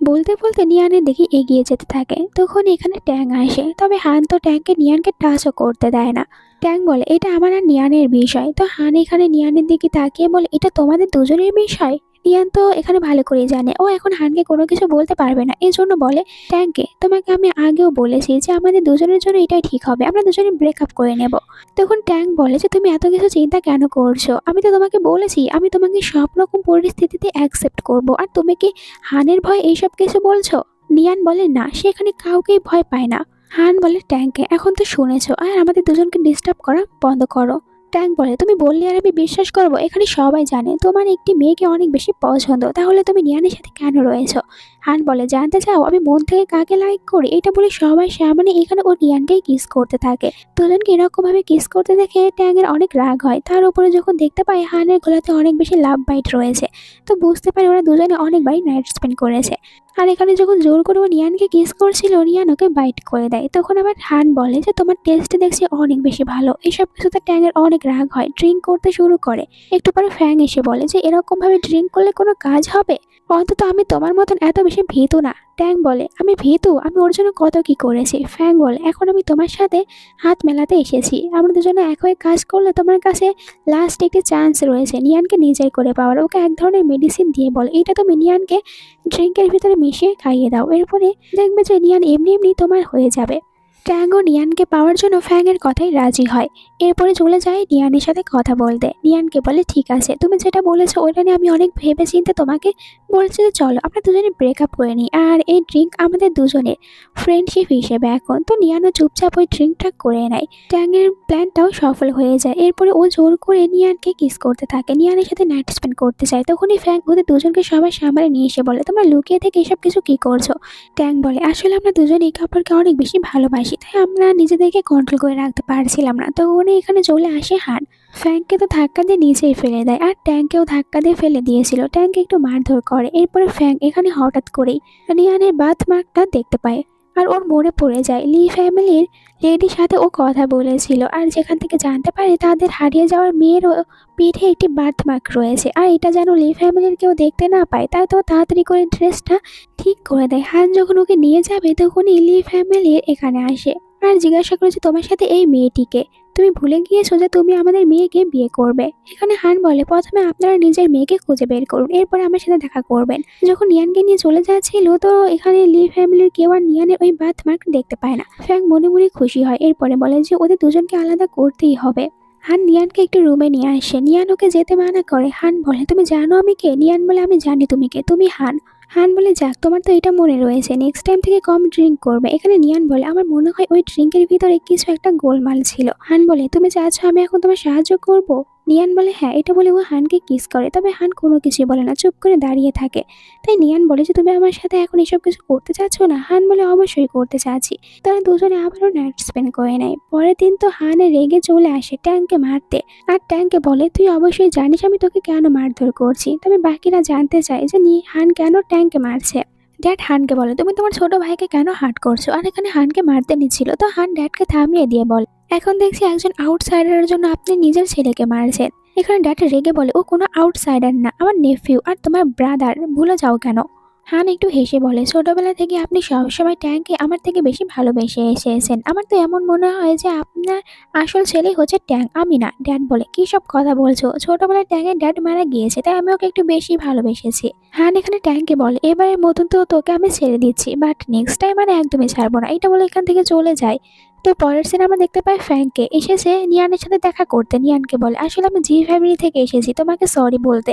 বলতে বলতে নিয়ানের দিকে এগিয়ে যেতে থাকে। তখন এখানে ট্যাং আসে, তবে হান তো ট্যাংকে নিয়ানকে টাচও করতে দেয় না। ট্যাং বলে, এটা আমার আর নিয়ানের বিষয়। তো হান এখানে নিয়ানের দিকে তাকিয়ে বলে, এটা তোমাদের দুজনের বিষয়? নিয়ান তো এখানে ভালো করেই জানে ও এখন হানকে কোনো কিছু বলতে পারবে না, এই জন্য বলে ট্যাংকে, তোমাকে আমি আগেও বলেছি যে আমাদের দুজনের জন্য এটাই ঠিক হবে, আমরা দুজনে ব্রেকআপ করে নেব। তখন ট্যাং বলে যে তুমি এত কিছু চিন্তা কেন করছো? আমি তো তোমাকে বলেছি আমি তোমাকে সব রকম পরিস্থিতিতে অ্যাকসেপ্ট করব, আর তুমি কি হানের ভয় এইসব কিছু বলছো? নিয়ান বলে, না, সে এখানে কাউকেই ভয় পায় না। হান বলে ট্যাংকে, এখন তো শুনেছো, আর আমাদের দুজনকে ডিস্টার্ব করা বন্ধ করো। ট্যাং বলে, তুমি বললে আর আমি বিশ্বাস করবো? এখানে সবাই জানে তোমার একটি মেয়েকে অনেক বেশি পছন্দ, তাহলে তুমি নিয়ানের সাথে কেন রয়েছো? হান বলে, জানতে চাও আমি মন থেকে কাকে লাইক করি? এটা বলে সবাই সামনে এখানে ও নিয়ানকেই কিস করতে থাকে। দুজনকে এরকম ভাবে কিস করতে দেখে ট্যাংয়ের অনেক রাগ হয়। তার উপরে যখন দেখতে পায় হানের গলাতে অনেক বেশি লাভ বাইট রয়েছে, তো বুঝতে পারে ওরা দুজনে অনেকবারই নাইট স্পেন্ড করেছে। আর এখানে যখন জোর করে ও নিয়ানকে কিস করছিল, নিয়ান ওকে বাইট করে দেয়। তখন আবার হান বলে যে তোমার টেস্ট দেখছি অনেক বেশি ভালো। এসব কিছুতে ট্যাংয়ের অনেক রাগ হয়, ড্রিঙ্ক করতে শুরু করে। একটু পরে ফ্যাং এসে বলে যে এরকম ভাবে ড্রিঙ্ক করলে কোনো কাজ হবে? অন্তত আমি তোমার মতন এত বেশি ভীতু না। ট্যাং বলে, আমি ভীতু? আমি ওর জন্য কত কি করেছি। ফ্যাং বলে, এখন আমি তোমার সাথে হাত মেলাতে এসেছি, আমরা দুজনে এক হয়ে কাজ করলে তোমার কাছে লাস্ট একটি চান্স রয়েছে নিয়ানকে নিজের করে পাওয়ার। ওকে এক ধরনের মেডিসিন দিয়ে বল এটা তুমি নিয়ানকে ড্রিঙ্কের ভিতরে মিশিয়ে খাইয়ে দাও, এরপরে দেখবে যে নিয়ান এমনি এমনি তোমার হয়ে যাবে। ট্যাং ও নিয়ানকে পাওয়ার জন্য ফ্যাংয়ের কথাই রাজি হয়। এরপরে চলে যায় নিয়ানের সাথে কথা বলতে। নিয়ানকে বলে, ঠিক আছে, তুমি যেটা বলেছো ওইটা নিয়ে আমি অনেক ভেবে চিন্তে তোমাকে বলছি যে চলো আমরা দুজনে ব্রেকআপ করে নিই, আর এই ড্রিঙ্ক আমাদের দুজনের ফ্রেন্ডশিপ হিসেবে এখন। তো নিয়ানও চুপচাপ ওই ড্রিঙ্কটা করে নেয়। ট্যাংয়ের প্ল্যানটাও সফল হয়ে যায়। এরপরে ও জোর করে নিয়ানকে কিস করতে থাকে, নিয়ানের সাথে নাইট স্পেন্ড করতে চায়। তখনই ফ্যাং ওদের দুজনকে সবার সামনে নিয়ে এসে বলে, তোমরা লুকিয়ে থেকে এসব কিছু কি করছো? ট্যাং বলে, আসলে আমরা দুজন এই কাপড়কে অনেক বেশি ভালোবাসি, তাই আমরা নিজেদেরকে কন্ট্রোল করে রাখতে পারছিলাম না। তো উনি এখানে চলে আসে হান। ফ্যাংকে তো ধাক্কা দিয়ে নিচেই ফেলে দেয়, আর ট্যাংকেও ধাক্কা দিয়ে ফেলে দিয়েছিল। ট্যাংকে একটু মারধর করে। এরপরে ফ্যাং এখানে হঠাৎ করেই নিয়ানের বাথ মার্কটা দেখতে পায়, আর ওর মনে পড়ে যায় লি ফ্যামিলির লেডির সাথে ও কথা বলেছিল, আর যেখান থেকে জানতে পারে তাদের হারিয়ে যাওয়ার মেয়েরও পিঠে একটি বার্থ মার্ক রয়েছে, আর এটা যেন লি ফ্যামিলির কেউ দেখতে না পায়। তাই তো তাড়াতাড়ি করে ড্রেসটা ঠিক করে দেয়। হান যখন ওকে নিয়ে যাবে তখনই লি ফ্যামিলির এখানে আসে আর জিজ্ঞাসা করেছে, তোমার সাথে এই মেয়েটিকে? তুমি ভুলে গিয়েছো যে তুমি আমাদের মেয়েকে বিয়ে করবে। এখানে হান বলে, প্রথমে আপনারা নিজের মেয়েকে খুঁজে বের করুন, এরপরে আমার সাথে দেখা করবেন। যখন নিয়ানকে নিয়ে চলে যাচ্ছিল তো এখানে লি ফ্যামিলির কেউ আর নিয়ানের ওই বার্থ মার্ক দেখতে পায় না। ফ্যাং মনে মনে খুশি হয়। এরপরে বলে যে ওদের দুজনকে আলাদা করতেই হবে। হান নিয়ানকে একটু রুমে নিয়ে আসে। নিয়ান ওকে যেতে মানা করে। হান বলে, তুমি জানো আমি কে? নিয়ান বলে, আমি জানি তুমি কে, তুমি হান। হান বলে, যাক, তোমার তো এটা মনে রয়েছে, নেক্সট টাইম থেকে কম ড্রিঙ্ক করবে। এখানে নিয়ান বলে, আমার মনে হয় ওই ড্রিঙ্কের ভিতরে কিছু একটা গোলমাল ছিল। হান বলে, তুমি চাচ্ছ আমি এখন তোমার সাহায্য করব? নিয়ান বলে, হ্যাঁ। এটা বলে ও হানকে কিস করে, তবে হান কোনো কিছুই বলে না, চুপ করে দাঁড়িয়ে থাকে। তাই নিয়ান বলে যে তুমি আমার সাথে এখন এসব কিছু করতে চাচ্ছ না? হান বলে, অবশ্যই করতে চাচ্ছি। তারা দুজনে আবারও নাইট স্পেন্ড করে নেয়। পরের দিন তো হানে রেগে চলে আসে ট্যাংকে মারতে, আর ট্যাংকে বলে, তুই অবশ্যই জানিস আমি তোকে কেন মারধর করছি। তবে বাকিরা জানতে চায় যে হান কেন ট্যাংকে মারছে। ড্যাড হানকে বলে, তুমি তোমার ছোট ভাইকে কেন হার্ট করছো? আর এখানে হানকে মারতে নিচ্ছিল, তো হান ড্যাডকে থামিয়ে দিয়ে বলে, এখন দেখছি একজন আউটসাইডারের জন্য আপনি নিজের ছেলেকে মারছেন। এখানে ড্যাড রেগে বলে, ও কোনো আউটসাইডার না, আমার নেফিউ আর তোমার ব্রাদার, ভুলে যাও কেন? হান একটু হেসে বলে, ছোটবেলা থেকে আপনি সবসময় ট্যাংকে আমার থেকে বেশি ভালোবেসে এসেছেন। আমার তো এমন মনে হয় যে আপনার আসল ছেলে হচ্ছে ট্যাং, আমি না। ড্যাড বলে, কি সব কথা বলছো? ছোটবেলায় ট্যাংয়ের ড্যাড মারা গিয়েছে, তাই আমি ওকে একটু বেশি ভালোবেসেছি। হান এখানে ট্যাংকে বলে, এবারের মতন তো তোকে আমি ছেড়ে দিচ্ছি, বাট নেক্সট টাইম আর একদমই ছাড়বো না। এটা বলে এখান থেকে চলে যায়। তো পরের সিনে আমরা দেখতে পাই ফ্যাংকে এসেছে নিয়ানের সাথে দেখা করতে। নিয়ানকে বলে, আসলে আমি জি ফ্যামিলি থেকে এসেছি তোমাকে সরি বলতে।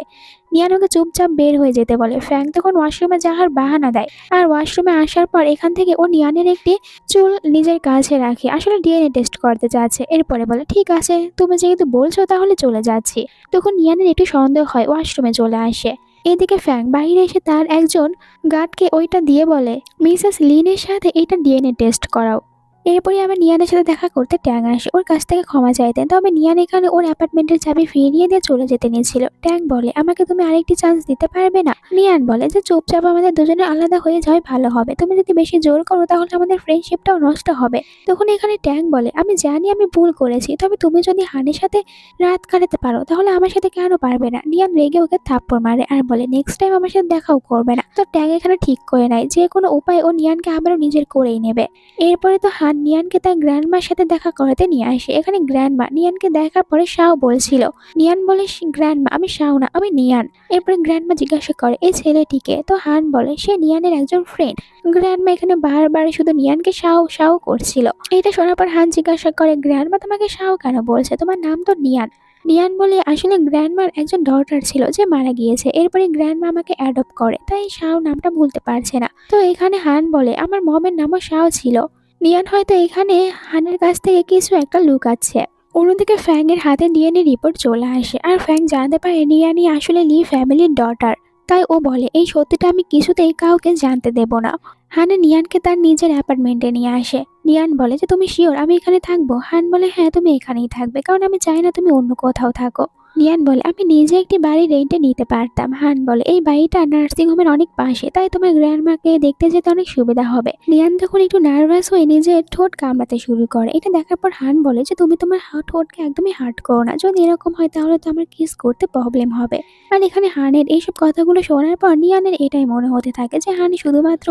নিয়ান ওকে চুপচাপ বের হয়ে যেতে বলে। ফ্যাং তখন ওয়াশরুমে যাওয়ার বাহানা দেয়, আর ওয়াশরুমে আসার পর এখান থেকে ও নিয়ানের একটি চুল নিজের কাছে রাখে, আসলে ডিএনএ টেস্ট করতে চাচ্ছে। এরপরে বলে, ঠিক আছে তুমি যেহেতু বলছো তাহলে চলে যাচ্ছি। তখন নিয়ানের একটু সন্দেহ হয়, ওয়াশরুমে চলে আসে। এদিকে ফ্যাং বাইরে এসে তার একজন গার্ডকে ওইটা দিয়ে বলে, মিসেস লিনের সাথে এটা ডিএনএ টেস্ট করাও। এরপরে আবার নিয়ানের সাথে দেখা করতে ট্যাং আসে, ওর কাছ থেকে ক্ষমা চাইতেন। তবে নিয়ান এখানে ওর অ্যাপার্টমেন্টের চাবি ফিরিয়ে দিয়ে চলে যেতে নিয়েছিল। ট্যাং বলে, আমাকে তুমি আরেকটি চান্স দিতে পারবে না? নিয়ান বলে যে চুপচাপ আমাদের দুজনে আলাদা হয়ে যাওয়াই ভালো হবে, তুমি যদি বেশি জোর করো তাহলে আমাদের ফ্রেন্ডশিপটাও নষ্ট হবে। তখন এখানে ট্যাং বলে, আমি জানি আমি ভুল করেছি, তবে তুমি যদি হানের সাথে রাত কাটাতে পারো তাহলে আমার সাথে কেন পারবে না? নিয়ান রেগে ওকে থাপ্পড় মারে আর বলে, নেক্সট টাইম আমার সাথে দেখাও করবে না। তো ট্যাং এখানে ঠিক করে নেয় যে কোনো উপায় ও নিয়ানকে আবারও নিজের করেই নেবে। এরপরে তো হান নিয়ানকে তার গ্র্যান্ডমার সাথে দেখা করাতে নিয়ে আসে। এখানে গ্র্যান্ডমা নিয়ানকে দেখার পরে শাও বলছিল, নিয়ান বলে, গ্র্যান্ডমা আমি শাও না, আমি নিয়ান। এরপরে গ্র্যান্ডমা জিজ্ঞাসা করে এই ছেলেটিকে? তো হান বলে সে নিয়ানের একজন ফ্রেন্ড। গ্র্যান্ডমা এখানে বারবার শুধু নিয়ানকে শাও শাও করছিল। এটা শোনার পর হান জিজ্ঞাসা করে, গ্র্যান্ডমা তোমাকে শাও কেন বলছে? তোমার নাম তো নিয়ান। নিয়ান বলে, আসলে গ্র্যান্ডমার একজন ডটার ছিল যে মারা গিয়েছে, এরপরে গ্র্যান্ডমা আমাকে অ্যাডপ্ট করে, তাই শাও নামটা ভুলতে পারছে না। তো এখানে হান বলে, আমার মমের নামও শাও ছিল। নিয়ান হয়তো এখানে হানের কাছ থেকে কিছু একটা লুকাচ্ছে। অন্যদিকে ফ্যাং এর হাতে ডিএনএ রিপোর্ট চলে আসে আর ফ্যাং জানতে পারে নিয়ানই আসলে লি ফ্যামিলির ডটার। তাই ও বলে, এই সত্যিটা আমি কিছুতেই কাউকে জানতে দেব না। হানে নিয়ানকে তার নিজের অ্যাপার্টমেন্টে নিয়ে আসে। নিয়ান বলে যে তুমি শিওর আমি এখানে থাকবো? হান বলে, হ্যাঁ তুমি এখানেই থাকবে, কারণ আমি চাই না তুমি অন্য কোথাও থাকো। নিয়ান বলে, আমি নিজে একটি বাড়ি রেন্টে নিতে পারতাম। হান বলে, এই বাড়িটা নার্সিং হোমের অনেক পাশে, তাই তোমার গ্র্যান্ডমাকে দেখতে যেতে অনেক সুবিধা হবে। নিয়ান তখন একটু নার্ভাস হয়ে নিজের ঠোঁট কামড়াতে শুরু করে। এটা দেখার পর হান বলে যে তুমি তোমার ঠোঁটকে একদমই হার্ট করো না, যদি এরকম হয় তাহলে তো আমার কিস করতে প্রবলেম হবে। আর এখানে হানের এইসব কথাগুলো শোনার পর নিয়ানের এটাই মনে হতে থাকে যে হান শুধুমাত্র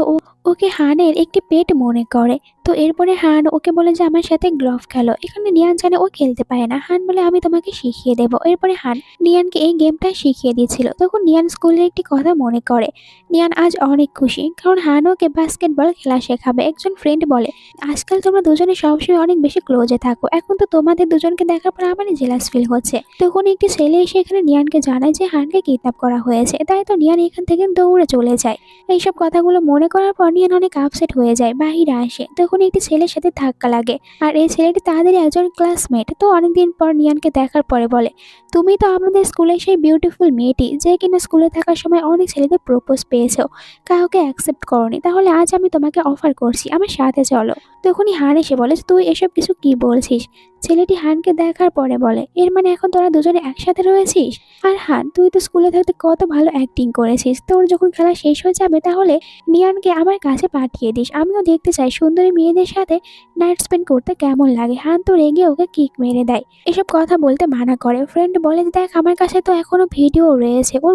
ওকে হানের একটি পেট মনে করে। তো এরপরে হান ওকে বলে যে আমার সাথে গ্লভ খেলো। এখানে নিয়ান জানে ও খেলতে পারে না। হান বলে, আমি তোমাকে শিখিয়ে দেবো। এরপরে হান নিয়ানকে এই গেমটা শিখিয়ে দিয়েছিল। তখন নিয়ান স্কুলের একটি কথা মনে করে। নিয়ান আজ অনেক খুশি, কারণ হান ওকে বাস্কেটবল খেলা শেখাবে। একজন ফ্রেন্ড বলে, আজকাল তোমরা দুজনে সবসময় অনেক বেশি ক্লোজে থাকো, এখন তো তোমাদের দুজনকে দেখার পর আমারই জেলাস ফিল হচ্ছে। তখন একটি ছেলে এসে এখানে নিয়ানকে জানায় যে হানকে কিডন্যাপ করা হয়েছে। তাই তো নিয়ান এখান থেকে দৌড়ে চলে যায়। এইসব কথাগুলো মনে করার পর নিয়ান অনেক আপসেট হয়ে যায়। বাহিরে আসে, তখন একটি ছেলের সাথে ধাক্কা লাগে আর এই ছেলেটি তাদের একজন ক্লাসমেট। তো অনেকদিন পর নিয়ানকে দেখার পরে বলে, তুমি তো আমাদের স্কুলের সেই বিউটিফুল মেয়েটি যে কিনা স্কুলে থাকার সময় অনেক ছেলেদের প্রপোজ পেয়েছো, কাউকে অ্যাকসেপ্ট করনি। তাহলে আজ আমি তোমাকে অফার করছি, আমার সাথে চলো। তখনই হান এসে বলে, তুই এসব কিছু কি বলছিস? ছেলেটি হানকে দেখার পরে বলে, এর মানে এখন তোরা দুজনে একসাথে রয়েছিস? আর হান, তুই তো স্কুলে থাকতে কত ভালো অ্যাক্টিং করেছিস, তোর যখন খেলা শেষ হয়ে যাবে তাহলে নিয়ানকে আমার কাছে পাঠিয়ে দিস, আমিও দেখতে চাই সুন্দরী মেয়েদের সাথে নাইট স্পেন্ড করতে কেমন লাগে। হান তো রেগে ওকে কিক মেরে দেয়। এসব কথা বলতে মানা করে। ফ্রেন্ড বলে, দেখ আমার কাছে তো এখনো ভিডিও রয়েছে ওর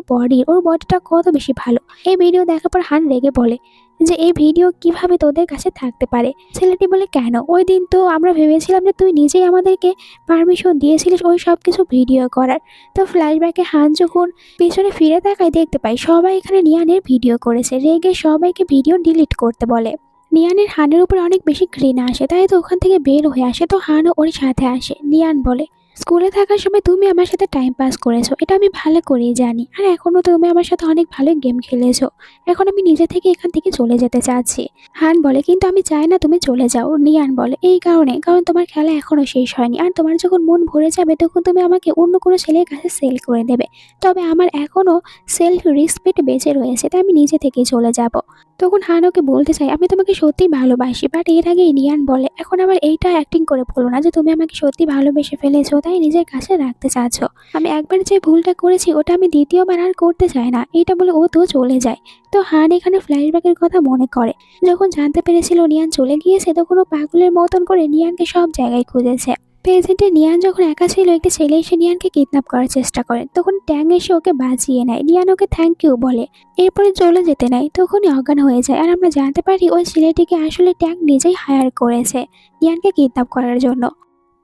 বডিটা কত বেশি ভালো। এই ভিডিও দেখার পর হান রেগে বলে যে এই ভিডিও কিভাবে তোদের কাছে থাকতে পারে? ছেলেটি বলে, কেন? ওই দিন তো আমরা ভেবেছিলাম যে তুই নিজেই আমাদেরকে পারমিশন দিয়েছিলিস ওই সব কিছু ভিডিও করার। তো ফ্ল্যাশব্যাকে হান যখন পিছনে ফিরে তাকায় দেখতে পাই সবাই এখানে নিয়ানের ভিডিও করেছে। রেগে সবাইকে ভিডিও ডিলিট করতে বলে। নিয়ানের হানের উপর অনেক বেশি ঘৃণা আসে, তাই তো ওখান থেকে বের হয়ে আসে। তো হানও ওর সাথে আসে। নিয়ান বলে, স্কুলে থাকার সময় তুমি আমার সাথে টাইম পাস করেছো, এটা আমি ভালো করেই জানি, আর এখনও তুমি আমার সাথে অনেক ভালো গেম খেলেছো। এখন আমি নিজে থেকে এখান থেকে চলে যেতে চাচ্ছি। হান বলে, কিন্তু আমি চাই না তুমি চলে যাও। নিয়ান বলে, এই কারণে, কারণ তোমার খেলা এখনো শেষ হয়নি, আর তোমার যখন মন ভরে যাবে তখন তুমি আমাকে অন্য কোনো ছেলের কাছে সেল করে দেবে। তবে আমার এখনো সেলফ রেসপেক্ট বেঁচে রয়েছে, তাই আমি নিজে থেকেই চলে যাব। তখন হান ওকে বলতে চাই, আমি তোমাকে সত্যিই ভালোবাসি। বাট এর আগেই নিয়ান বলে, এখন আবার এইটা অ্যাক্টিং করে বলো না যে তুমি আমাকে সত্যি ভালোবেসে ফেলেছো, তাই নিজের কাছে রাখতে চাচ্ছ। আমি একবার যে ভুলটা করেছি ওটা আমি দ্বিতীয়বার আর করতে চাই না। এইটা বলে ও তো চলে যায়। তো হান এখানে ফ্ল্যাশব্যাকের কথা মনে করে। যখন জানতে পেরেছিল নিয়ান চলে গিয়েছে তখন ও পাগলের মতন করে নিয়ানকে সব জায়গায় খুঁজেছে। প্রেজেন্টে নিয়ান যখন একা ছিল একটি ছেলে এসে নিয়ানকে কিডন্যাপ করার চেষ্টা করে। তখন ট্যাং এসে ওকে বাঁচিয়ে নেয়। নিয়ান ওকে থ্যাংক ইউ বলে, এরপরে চলে যেতে নেয়। তখনই অজ্ঞান হয়ে যায় আর আমরা জানতে পারি ওই ছেলেটিকে আসলে ট্যাং নিজেই হায়ার করেছে নিয়ানকে কিডন্যাপ করার জন্য।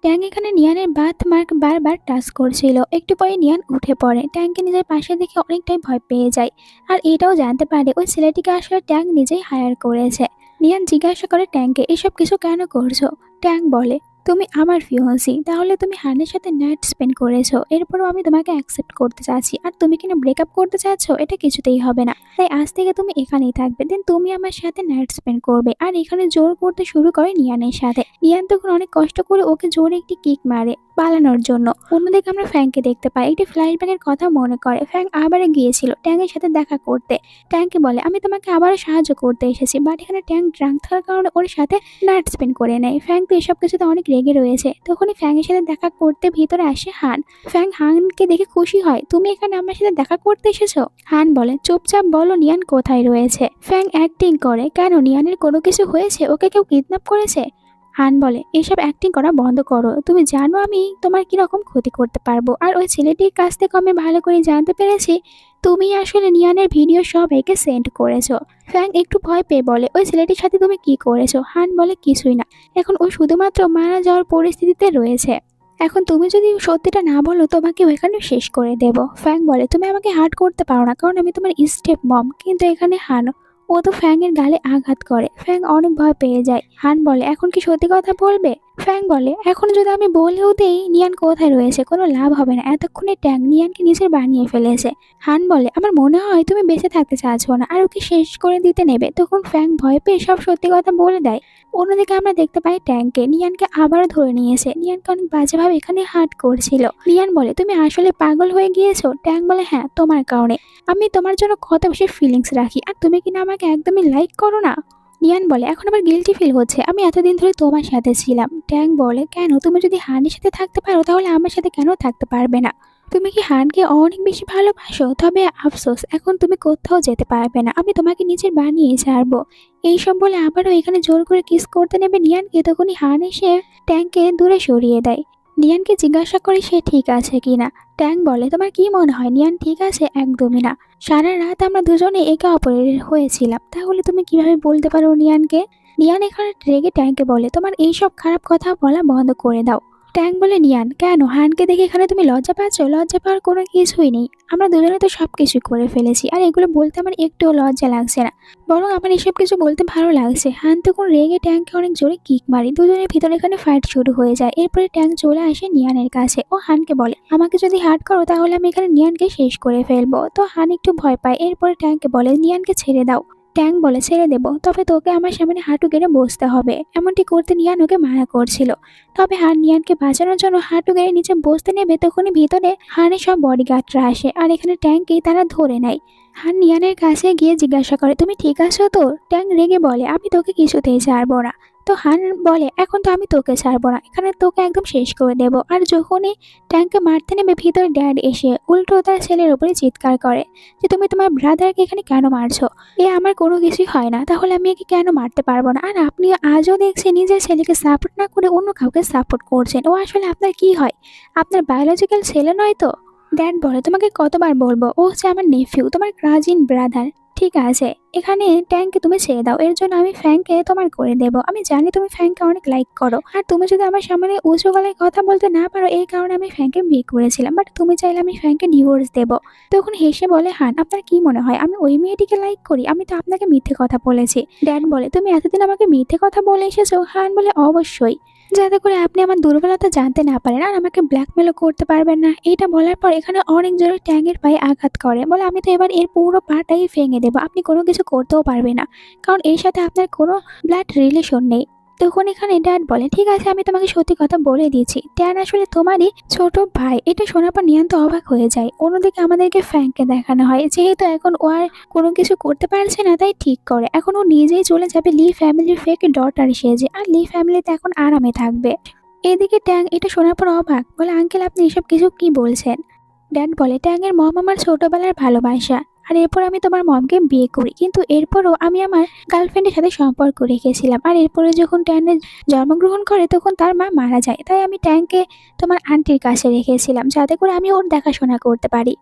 ট্যাং এখানে নিয়ানের বাথ মার্ক বারবার টাচ করছিল। একটু পরে নিয়ান উঠে পড়ে। ট্যাংকে নিজের পাশে দেখে অনেকটাই ভয় পেয়ে যায় আর এটাও জানতে পারে ওই ছেলেটিকে আসলে ট্যাং নিজেই হায়ার করেছে। নিয়ান জিজ্ঞাসা করে ট্যাংকে, এসব কিছু কেন করছো? ট্যাং বলে, তুমি আমার ফিয়ন্সি, তাহলে তুমি হানের সাথে নাইট স্পেন্ড করেছো, এরপরও আমি তোমাকে অ্যাকসেপ্ট করতে চাচ্ছি, আর তুমি কিনা ব্রেকআপ করতে চাচ্ছ, এটা কিছুতেই হবে না। তাই আজ থেকে তুমি এখানেই থাকবে, দেন তুমি আমার সাথে নাইট স্পেন্ড করবে। আর এখানে জোর করতে শুরু করে নিয়ানের সাথে। নিয়ান তখন অনেক কষ্ট করে ওকে জোরে একটি কিক মারে পালানোর জন্য। অন্যদিকে আমরা ফ্র্যাঙ্ককে দেখতে পাই একটি ফ্ল্যাশব্যাকের কথা মনে করে। ফ্র্যাঙ্ক আবারও গিয়েছিল ট্যাংয়ের সাথে দেখা করতে। ট্যাংকে বলে আমি তোমাকে আবারও সাহায্য করতে এসেছি, বাট এখানে ট্যাং ড্রাঙ্ক থাকার কারণে ওর সাথে নাইট স্পেন্ড করে নেয়। ফ্র্যাঙ্ক তো এসব কিছুতে অনেক রেগে রয়েছে। তখনই ফ্র্যাঙ্কের সাথে দেখা করতে ভিতরে আসে হান। ফ্র্যাঙ্ক হানকে দেখে খুশি হয়, তুমি এখানে আমার সাথে দেখা করতে এসেছো? হান বলে চুপচাপ বলো নিয়ান কোথায় রয়েছে। ফ্র্যাঙ্ক অ্যাক্টিং করে, কেন নিয়ানের কোনো কিছু হয়েছে? ওকে কেউ কিডন্যাপ করেছে? হান বলে এসব অ্যাক্টিং করা বন্ধ করো, তুমি জানো আমি তোমার কিরকম ক্ষতি করতে পারবো। আর ওই ছেলেটির কাছ থেকে আমি ভালো করে জানতে পেরেছি তুমি আসলে নিয়ানের ভিডিও সবাইকে সেন্ড করেছো। ফ্র্যাঙ্ক একটু ভয় পেয়ে বলে ওই ছেলেটির সাথে তুমি কি করেছো? হান বলে কিছুই না, এখন ও শুধুমাত্র মারা যাওয়ার পরিস্থিতিতে রয়েছে। এখন তুমি যদি সত্যিটা না বলো তোমাকে ওইখানে শেষ করে দেব। ফ্র্যাঙ্ক বলে তুমি আমাকে হার্ট করতে পারো না, কারণ আমি তোমার স্টেপ মম। কিন্তু এখানে হান ও তো ফ্র্যাঙ্কের গালে আঘাত করে। ফ্র্যাঙ্ক অনেক ভয় পেয়ে যায়। হান বলে এখন কি সত্যি কথা বলবে? ফ্র্যাঙ্ক বলে এখন যদি আমি বলেও দেই নিয়ান কোথায় রয়েছে কোনো লাভ হবে না, এতক্ষণে ট্যাং নিয়ানকে নিজের বানিয়ে ফেলেছে। হান বলে আমার মনে হয় তুমি বেঁচে থাকতে চাচ্ছ না, আর ওকে শেষ করে দিতে নেবে। তখন ফ্র্যাঙ্ক ভয় পেয়ে সব সত্যি কথা বলে দেয়। অন্যদিকে আমরা দেখতে পাই ট্যাংকে নিয়ানকে আবারও ধরে নিয়েছে। নিয়ানকে অনেক বাজেভাবে এখানে হার্ট করছিল। নিয়ান বলে তুমি আসলে পাগল হয়ে গিয়েছো? ট্যাং বলে হ্যাঁ তোমার কারণে, আমি তোমার জন্য কত বেশি ফিলিংস রাখি, আর তুমি কিনা আমাকে একদমই লাইক করো না। নিয়ান বলে এখন আমার গিল্টি ফিল হচ্ছে, আমি এতদিন ধরে তোমার সাথে ছিলাম। ট্যাং বলে কেন? তুমি যদি হানের সাথে থাকতে পারো তাহলে আমার সাথে কেন থাকতে পারবে না? তুমি কি হানকে অনেক বেশি ভালোবাসো? তবে আফসোস এখন তুমি কোথাও যেতে পারবে না, আমি তোমাকে নিজের বানিয়ে ছাড়বো। এইসব বলে আবারও এখানে জোর করে কিস করতে নেবে নিয়ানকে। তখনই হান এসে ট্যাংকে দূরে সরিয়ে দেয়। নিয়ানকে জিজ্ঞাসা করে সে ঠিক আছে কিনা। ট্যাং বলে তোমার কি মনে হয় নিয়ান ঠিক আছে? একদমই না, সারা রাত আমরা দুজনে একে অপরের হয়েছিলাম, তাহলে তুমি কিভাবে বলতে পারো নিয়ানকে? নিয়ান এখানে রেগে ট্যাংকে বলে তোমার এইসব খারাপ কথা বলা বন্ধ করে দাও। ট্যাং বলে নিয়ান কেন? হানকে দেখে এখানে তুমি লজ্জা পাচ্ছ? লজ্জা পাওয়ার কোনো কিছুই নেই, আমরা দুজনে তো সব কিছু করে ফেলেছি, আর এগুলো বলতে আমার একটুও লজ্জা লাগছে না, বরং আমার এসব কিছু বলতে ভালো লাগছে। হান তখন রেগে ট্যাংকে অনেক জোরে কিক মারি, দুজনের ভিতরে এখানে ফাইট শুরু হয়ে যায়। এরপরে ট্যাং চলে আসে নিয়ানের কাছে ও হানকে বলে আমাকে যদি হার্ট করো তাহলে আমি এখানে নিয়ানকে শেষ করে ফেলবো। তো হান একটু ভয় পায়। এরপরে ট্যাংকে বলে নিয়ানকে ছেড়ে দাও। ট্যাং বলে ছেড়ে দেবো, তবে তোকে আমার সামনে হাঁটু গেড়ে বসতে হবে। এমনটি করতে নিয়ান ওকে মানা করছিল। তবে হান নিয়ানকে বাঁচানোর জন্য হাঁটু গেড়ে নিচে বসতে নেবে, তখনই ভিতরে হানের সব বডিগার্ডরা আসে, আর এখানে ট্যাংকেই তারা ধরে নেয়। হান নিয়ানের কাছে গিয়ে জিজ্ঞাসা করে তুমি ঠিক আছো তো? ট্যাং রেগে বলে আমি তোকে কিছুতেই ছাড়বো না। তো হান বলে এখন তো আমি তোকে ছাড়বো না, এখানে তোকে একদম শেষ করে দেবো। আর যখনই ট্যাংকে মারতে নেবে ভিতরে ড্যাড এসে উল্টো তার ছেলের উপরে চিৎকার করে যে তুমি তোমার ব্রাদারকে এখানে কেন মারছো? এ আমার কোনো কিছুই হয় না, তাহলে আমি একে কেন মারতে পারবো না? আর আপনি আজও দেখছি নিজের ছেলেকে সাপোর্ট না করে অন্য কাউকে সাপোর্ট করছেন। ও আসলে আপনার কি হয়? আপনার বায়োলজিক্যাল ছেলে নয় তো? ড্যাড বলে তোমাকে কতবার বলবো, ও হচ্ছে আমার নেফিউ, তোমার কাজিন ব্রাদার। ঠিক আছে এখানে ট্যাংকে তুমি ছেড়ে দাও, এর জন্য আমি ফ্র্যাঙ্ককে তোমার করে দেবো। আমি জানি তুমি ফ্র্যাঙ্ককে অনেক লাইক করো, আর তুমি যদি আমার সামনে উঁচু গলায় কথা বলতে না পারো এই কারণে আমি ফ্র্যাঙ্ককে বিয়ে করেছিলাম, বাট তুমি চাইলে আমি ফ্র্যাঙ্ককে ডিভোর্স দেবো। তখন হেসে বলে হান আপনার কি মনে হয় আমি ওই মেয়েটিকে লাইক করি? আমি তো আপনাকে মিথ্যে কথা বলেছি। ড্যাড বলে তুমি এতদিন আমাকে মিথ্যে কথা বলে এসেছো? হান বলে অবশ্যই, যাতে করে আপনি আমার দুর্বলতা জানতে না পারেন আর আমাকে ব্ল্যাকমেলও করতে পারবেন না। এইটা বলার পর এখানে অনেক জোরে ট্যাংয়ের পায়ে আঘাত করে, বলে আমি তো এবার এর পুরো পাটাই ভেঙে দেবো, আপনি কোনো কিছু করতেও পারবে না, কারণ এর সাথে আপনার কোনো ব্লাড রিলেশন নেই। তখন এখানে ড্যাড বলে ঠিক আছে আমি তোমাকে সত্যি কথা বলে দিয়েছি, ট্যান আসলে তোমারই ছোট ভাই। এটা শোনার পর নিয়ান তো অবাক হয়ে যায়। অন্যদিকে আমাদেরকে ফ্র্যাঙ্ককে দেখানো হয়, যেহেতু এখন ও আর কোনো কিছু করতে পারছে না তাই ঠিক করে এখন ও নিজেই চলে যাবে লি ফ্যামিলির ফেক ডটার সেজে, আর লি ফ্যামিলিতে এখন আরামে থাকবে। এদিকে ট্যাং এটা শোনার পর অবাক, বলে আঙ্কেল আপনি এসব কিছু কি বলছেন? ড্যাড বলে ট্যাংয়ের মম আমার ছোটবেলার ভালোবাসা, আর এরপর আমি তোমার মমকে বিয়ে করি, কিন্তু এরপরও আমি আমার গার্লফ্রেন্ডের সাথে সম্পর্ক রেখেছিলাম। আর এরপরে যখন ট্যানের জন্মগ্রহণ করে তখন তার মা মারা যায়, তাই আমি ট্যাংকে তোমার আন্টির কাছে রেখেছিলাম যাতে করে আমি ওর দেখাশোনা করতে পারি।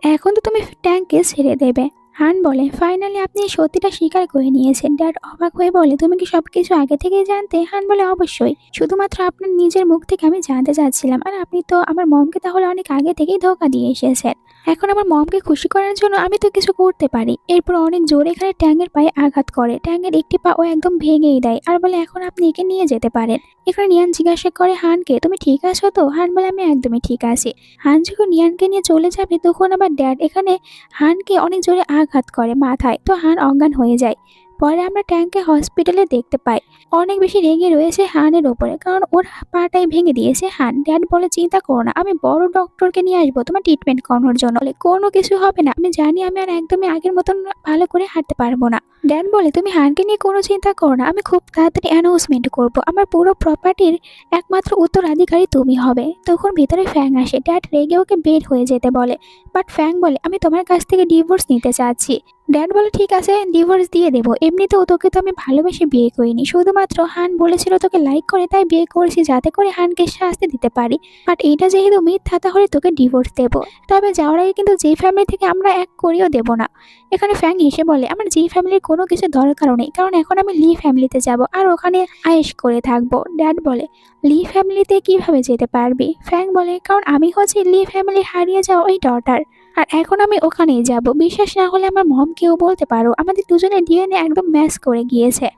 এখন তো তুমি ট্যাংকে ছেড়ে দেবে। হান বলে ফাইনালি আপনি এই সত্যিটা স্বীকার করে নিয়েছেন। ড্যাড অবাক হয়ে বলে তুমি কি সবকিছু আগে থেকেই জানতে? হান বলে অবশ্যই, শুধুমাত্র আপনার নিজের মুখ থেকে আমি জানতে চাচ্ছিলাম। আর আপনি তো আমার মমকে তাহলে অনেক আগে থেকেই ধোঁকা দিয়ে এসেছেন, এখন আমার মমকে খুশি করার জন্য আমি তো কিছু করতে পারি। এরপর অনেক জোরে এখানে ট্যাংয়ের পায়ে আঘাত করে, ট্যাংয়ের একটি পা ও একদম ভেঙেই দেয়, আর বলে এখন আপনি একে নিয়ে যেতে পারেন। এখানে নিয়ান জিজ্ঞাসা করে হানকে তুমি ঠিক আছো তো? হান বলে আমি একদমই ঠিক আছি। হান যখন নিয়ানকে নিয়ে চলে যাবে তখন আবার ড্যাড এখানে হানকে অনেক জোরে আঘাত করে মাথায়, তো হান অজ্ঞান হয়ে যায়। পরে আমরা ট্যাংকে হসপিটালে দেখতে পাই। অনেক বেশি রেগে রয়েছে হানের ওপরে, কারণ ওর পাটাই ভেঙে দিয়েছে হান। ড্যাড বলে চিন্তা করো না, আমি বড় ডক্টরকে নিয়ে আসবো তোমার ট্রিটমেন্ট করানোর জন্য, বলে, কোনো কিছু হবে না, আমি জানি আমি আর একদমই আগের মতন ভালো করে হাঁটতে পারবো না। ড্যাড বলে তুমি হানকে নিয়ে কোনো চিন্তা করো না, আমি খুব তাড়াতাড়ি অ্যানাউন্সমেন্ট করবো, আমার পুরো প্রপার্টির একমাত্র উত্তরাধিকারী তুমি হবে। তখন ভিতরে ফ্যাং আসে, ড্যাড রেগে ওকে বের হয়ে যেতে বলে, বাট ফ্যাং বলে আমি তোমার কাছ থেকে ডিভোর্স নিতে চাচ্ছি। ড্যাড বলে ঠিক আছে, ডিভোর্স দিয়ে দেবো, এমনিতেও তোকে তো আমি ভালোবেসে বিয়ে করিনি, শুধুমাত্র হান বলেছিল তোকে লাইক করে তাই বিয়ে করেছি, যাতে করে হানকে শাস্তি দিতে পারি, বাট এটা যেহেতু মিথ্যা তাহলে তোকে ডিভোর্স দেবো, তবে যাওয়ার আগে কিন্তু যে ফ্যামিলি থেকে আমরা এক করিও দেবো না। এখানে ফ্যাং হেসে বলে আমার জি ফ্যামিলির কোনো কিছু দরকারও নেই, কারণ এখন আমি লি ফ্যামিলিতে যাব আর ওখানে আয়েশ করে থাকবো। ড্যাড বলে লি ফ্যামিলিতে কিভাবে যেতে পারবি? ফ্যাং বলে কারণ আমি হচ্ছে লি ফ্যামিলির হারিয়ে যাওয়া ওই ডটার, আর এখন আমি ওখানেই যাব, বিশ্বাস না হলে আমার মমকেও বলতে পারো, আমাদের দুজনের ডিএনএ একদম ম্যাচ করে গিয়েছে।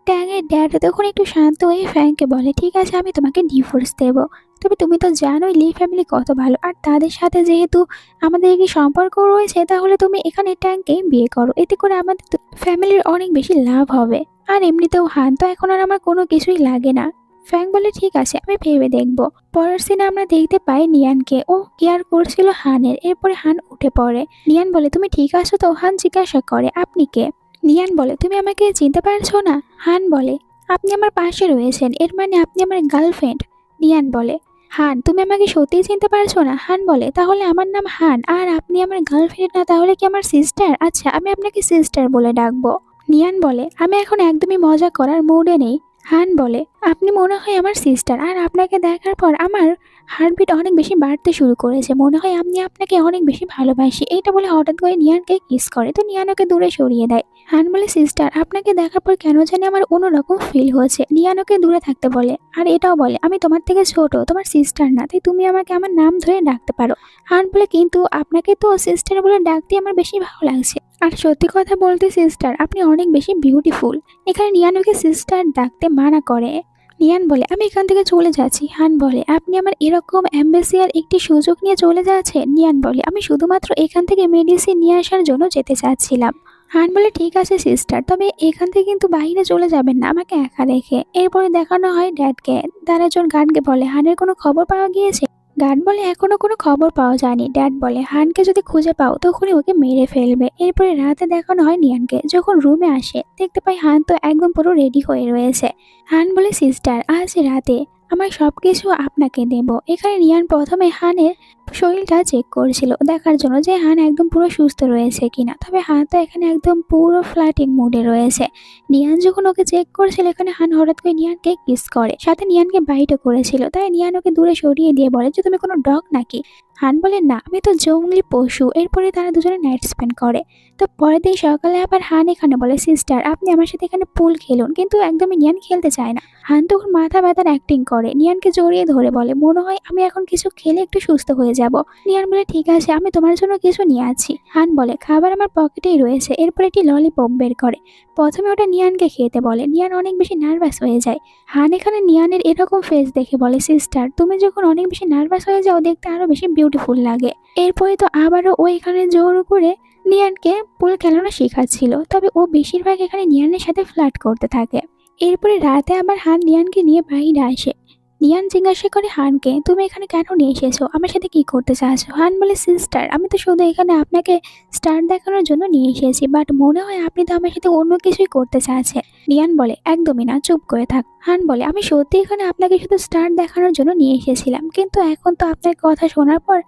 ট্যাঙের ড্যাড তখন একটু শান্ত হয়ে ফ্যাংকে বলে ঠিক আছে আমি তোমাকে ডিভোর্স দেবো, তবে তুমি তো জানোই লি ফ্যামিলি কত ভালো, আর তাদের সাথে যেহেতু আমাদের একটি সম্পর্ক রয়েছে তাহলে তুমি এখানে ট্যাংকে বিয়ে করো, এতে করে আমাদের ফ্যামিলির অনেক বেশি লাভ হবে, আর এমনিতেও হান তো এখন আর আমার কোনো কিছুই লাগে না। ফ্যাং বলে ঠিক আছে আমি ভেবে দেখবো। পরের সিনে আমরা দেখতে পাই নিয়ানকে, ও কেয়ার করছিল হানের, এরপরে হান উঠে পড়ে। নিয়ান বলে তুমি ঠিক আছো তো? হান জিজ্ঞাসা করে আপনি কে? নিয়ান বলে তুমি আমাকে চিনতে পারছো না? হান বলে আপনি আমার পাশে রয়েছেন, এর মানে আপনি আমার গার্লফ্রেন্ড। নিয়ান বলে হান তুমি আমাকে সত্যিই চিনতে পারছো না? হান বলে তাহলে আমার নাম হান, আর আপনি আমার গার্লফ্রেন্ড না, তাহলে কি আমার সিস্টার? আচ্ছা আমি আপনাকে সিস্টার বলে ডাকবো। নিয়ান বলে আমি এখন একদমই মজা করার মুডে নেই। হান বলে আপনি মনে হয় আমার সিস্টার, আর আপনাকে দেখার পর আমার হার্টবিট অনেক বেশি বাড়তে শুরু করেছে, মনে হয় আমি আপনাকে অনেক বেশি ভালোবাসি। এইটা বলে হঠাৎ করে নিয়ানকে কিস করে, তো নিয়ান ওকে দূরে সরিয়ে দেয়। হান বলে সিস্টার আপনাকে দেখার পর কেন জানি আমার অন্যরকম ফিল হয়েছে। নিয়ান ওকে দূরে থাকতে বলে, আর এটাও বলে আমি তোমার থেকে ছোট, তোমার সিস্টার না, তাই তুমি আমাকে আমার নাম ধরে ডাকতে পারো। হান বলে কিন্তু আপনাকে তো সিস্টার বলে ডাকতে আমার বেশি ভালো লাগছে, আর সত্যি কথা বলতে সিস্টার আপনি অনেক বেশি বিউটিফুল। এখানে নিয়ান ওকে সিস্টার ডাকতে মানা করে। নিয়ান বলে আমি এখান থেকে চলে যাচ্ছি। হান বলে আপনি আমার এরকম অ্যাম্বাসিয়ার একটি সুযোগ নিয়ে চলে যাচ্ছেন? নিয়ান বলে আমি শুধুমাত্র এখান থেকে মেডিসিন নিয়ে আসার জন্য যেতে চাচ্ছিলাম। হান বলে ঠিক আছে সিস্টার, তবে এখান থেকে কিন্তু বাইরে চলে যাবেন না আমাকে একা রেখে। এরপরে দেখানো হয় ড্যাডকে, তার একজন গার্ডকে বলে হানের কোনো খবর পাওয়া গিয়েছে? গার্ড বলে এখনো কোনো খবর পাওয়া যায়নি। ড্যাড বলে হানকে যদি খুঁজে পাও তখনই ওকে মেরে ফেলবে। এরপরে রাতে দেখানো হয় নিয়ানকে, যখন রুমে আসে দেখতে পাই হান তো একদম পুরো রেডি হয়ে রয়েছে। হান বলে সিস্টার আজ রাতে আমার সবকিছু আপনাকে দেব। এখানে নিয়ান প্রথমে হানের শরীরটা চেক করছিল দেখার জন্য যে হান একদম পুরো সুস্থ রয়েছে কিনা, তবে হান তো এখানে একদম পুরো ফ্লাটিং মুডে রয়েছে। নিয়ান যখন ওকে চেক করেছিল এখানে হান হঠাৎ করে নিয়ানকে কিস করে, সাথে নিয়ানকে বাইটও করেছিল, তাই নিয়ান ওকে দূরে সরিয়ে দিয়ে বলে যে তুমি কোনো ডগ নাকি? হান বলে না আমি তো জঙ্গলি পশু। এরপরে তারা দুজনে নাইট স্পেন্ড করে। তো পরের দিন সকালে আবার হান এখানে বলে সিস্টার আপনি আমার সাথে এখানে পুল খেলুন, কিন্তু একদমই নিয়ান খেলতে চায় না। হান তখন মাথা ব্যথার অ্যাক্টিং করে, নিয়ানকে জড়িয়ে ধরে বলে মনে হয় আমি এখন কিছু খেলে একটু সুস্থ হয়ে যাব। নিয়ান বলে ঠিক আছে আমি তোমার জন্য কিছু নিয়ে আছি। হান বলে খাবার আমার পকেটেই রয়েছে। এরপর একটি ললিপপ বের করে, প্রথমে ওটা নিয়ানকে খেতে বলে। নিয়ান অনেক বেশি নার্ভাস হয়ে যায়। হান এখানে নিয়ানের এরকম ফেস দেখে বলে সিস্টার তুমি যখন অনেক বেশি নার্ভাস হয়ে যাও দেখতে আরো বেশি বিউটিফুল লাগে। এরপরে তো আবারও ও এখানে জোর করে নিয়ানকে পুল খেলানো শেখাচ্ছিল, তবে ও বেশিরভাগ এখানে নিয়ানের সাথে ফ্লার্ট করতে থাকে। এরপরে রাতে আবার হান নিয়ানকে নিয়ে বাইরে আসে। নিয়ান জিজ্ঞাসা করে হানকে তুমি এখানে কেন নিয়ে এসেছো, আমার সাথে কি করতে চাচ্ছো? হান বলে সিস্টার আমি তো শুধু এখানে আপনাকে স্টার দেখানোর জন্য নিয়ে এসেছি, বাট মনে হয় আপনি তো আমার সাথে অন্য কিছুই করতে চাচ্ছেন। নিয়ান বলে একদমই না, চুপ করে থাক। হান বলে আমি সত্যি এখানে আপনাকে শুধু স্টার দেখানোর জন্য নিয়ে এসেছিলাম, কিন্তু এখন তো আপনার কথা শোনার পর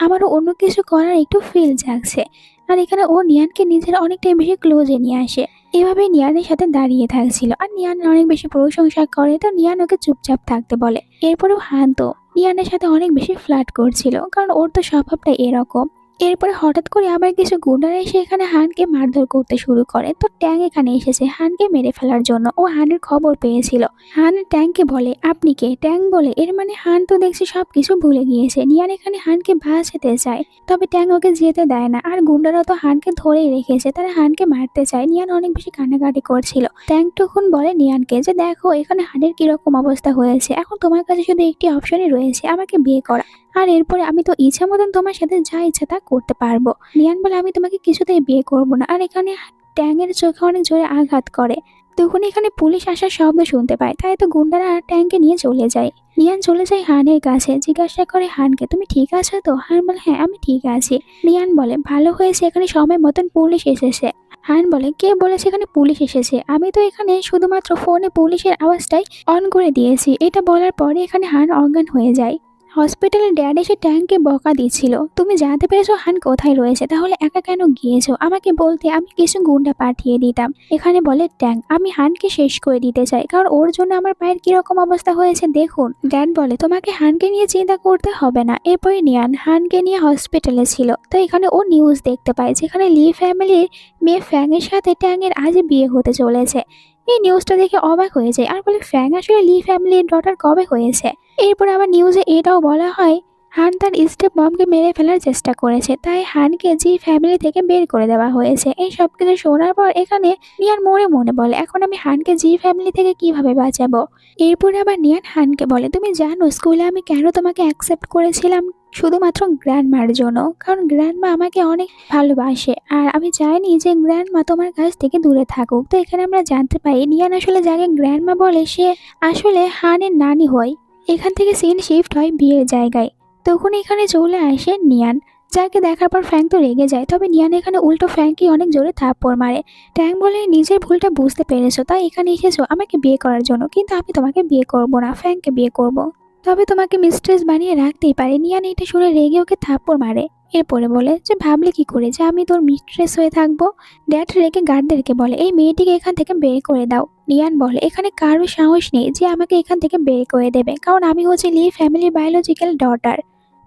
আমারও অন্য কিছু করার একটু ফিল জাগছে। আর এখানে ও নিয়ানকে নিজের অনেকটাই বেশি ক্লোজে নিয়ে আসে। এভাবে নিয়ানের সাথে দাঁড়িয়ে থাকছিল, আর নিয়ান অনেক বেশি প্রশংসা করে, তো নিয়ান ওকে চুপচাপ থাকতে বলে। এরপরেও হান তো নিয়ানের সাথে অনেক বেশি ফ্লার্ট করছিল, কারণ ওর তো স্বভাবটা এরকম। এরপরে হঠাৎ করে আবার কিছু গুন্ডারা এসে এখানে হানকে মারধর করতে শুরু করে। তো ট্যাং এখানে এসেছে হানকে মেরে ফেলার জন্য, ও হানের খবর পেয়েছিল। হান ট্যাংকে বলে আপনি কে? ট্যাং বলে এর মানে হান তো দেখছি সবকিছু ভুলে গিয়েছে। নিয়ান এখানে হানকে ভাসাতে চায়, তবে ট্যাং ওকে যেতে দেয় না, আর গুন্ডারা তো হানকে ধরেই রেখেছে, তারা হানকে মারতে চায়। নিয়ান অনেক বেশি কান্নাকাটি করছিল। ট্যাং তখন বলে নিয়ানকে যে দেখো এখানে হানের কিরকম অবস্থা হয়েছে, এখন তোমার কাছে শুধু একটি অপশনই রয়েছে, আমাকে বিয়ে করা, আর এরপরে আমি তো ইচ্ছা মতন তোমার সাথে যা ইচ্ছা তা করতে পারবো। নিয়ান বলে আমি তোমাকে কিছুতেই বিয়ে করবো না, আর এখানে ট্যাংয়ের চোখে অনেক জোরে আঘাত করে। তখন এখানে পুলিশ আসার শব্দ শুনতে পায়, তাই তো গুন্ডারা ট্যাঙ্কে নিয়ে চলে যায়। নিয়ান চলে যায় হানের কাছে, জিজ্ঞাসা করে হানকে, তুমি ঠিক আছো তো? হান বলে, হ্যাঁ আমি ঠিক আছি। নিয়ান বলে, ভালো হয়েছে এখানে সময় মতন পুলিশ এসেছে। হান বলে, কে বলেছে এখানে পুলিশ এসেছে? আমি তো এখানে শুধুমাত্র ফোনে পুলিশের আওয়াজটাই অন করে দিয়েছি। এটা বলার পরে এখানে হান অজ্ঞান হয়ে যায়। হসপিটালে ড্যাড এসে ট্যাঙ্কে বকা দিচ্ছিল, তুমি জানতে পেরেছো হান কোথায় রয়েছে? তাহলে একা কেন গিয়েছো? আমাকে বলতে আমি কিছু গুন্ডা পাঠিয়ে দিতাম। এখানে বলে ট্যাঙ্ক, আমি হানকে শেষ করে দিতে চাই, কারণ ওর জন্য আমার পায়ের কিরকম অবস্থা হয়েছে দেখুন। ড্যাড বলে, তোমাকে হানকে নিয়ে চিন্তা করতে হবে না। এরপরে নিয়ান হানকে নিয়ে হসপিটালে ছিল, তো এখানে ও নিউজ দেখতে পায় যেখানে লি ফ্যামিলির মেয়ে ফ্যাংয়ের সাথে ট্যাংয়ের আজ বিয়ে হতে চলেছে। এই নিউজটা দেখে অবাক হয়ে যায় আর বলে, ফ্যাং আসলে লি ফ্যামিলির ডটার কবে হয়েছে? এরপর আবার নিউজে এটাও বলা হয় হান তার স্টেপ মমকে মেরে ফেলার চেষ্টা করেছে, তাই হানকে জি ফ্যামিলি থেকে বের করে দেওয়া হয়েছে। এই সব কিছু শোনার পর এখানে নিয়ান মনে মনে বলে, এখন আমি হানকে জি ফ্যামিলি থেকে কিভাবে বাঁচাবো? এরপর আবার নিয়ান হানকে বলে, তুমি জানো স্কুলে আমি কেন তোমাকে অ্যাকসেপ্ট করেছিলাম? শুধুমাত্র গ্র্যান্ডমার জন্য, কারণ গ্র্যান্ডমা আমাকে অনেক ভালোবাসে আর আমি চাইনি যে গ্র্যান্ডমা তোমার কাছ থেকে দূরে থাকুক। তো এখানে আমরা জানতে পাই নিয়ান আসলে যাকে গ্র্যান্ডমা বলে সে আসলে হানের নানি হয়। এখান থেকে সিন শিফট হয় বিয়ের জায়গায়। তখন এখানে চলে আসে নিয়ান, যাকে দেখার পর ফ্র্যাঙ্ক তো রেগে যায়, তবে নিয়ান এখানে উল্টো ফ্র্যাঙ্ককে অনেক জোরে থাপ্পড় মারে। ট্যাঙ্ক বলে, নিজের ভুলটা বুঝতে পেরেছো তাই এখানে এসেছো আমাকে বিয়ে করার জন্য, কিন্তু আমি তোমাকে বিয়ে করব না, ফ্র্যাঙ্ককে বিয়ে করব। তবে তোমাকে মিস্ট্রেস বানিয়ে রাখতেই পারে। নিয়ান এটা শুনে রেগে ওকে থাপ্পড় মারে। এরপরে বলে যে ভাবলে কি করে যে আমি তোর মিস্ট্রেস হয়ে থাকবো? ড্যাড রেগে গার্ডদেরকে বলে, এই মেয়েটিকে এখান থেকে বের করে দাও। নিয়ান বলে, এখানে কারো সাহস নেই যে আমাকে এখান থেকে বের করে দেবে, কারণ আমি হচ্ছে লি ফ্যামিলির বায়োলজিক্যাল ডটার।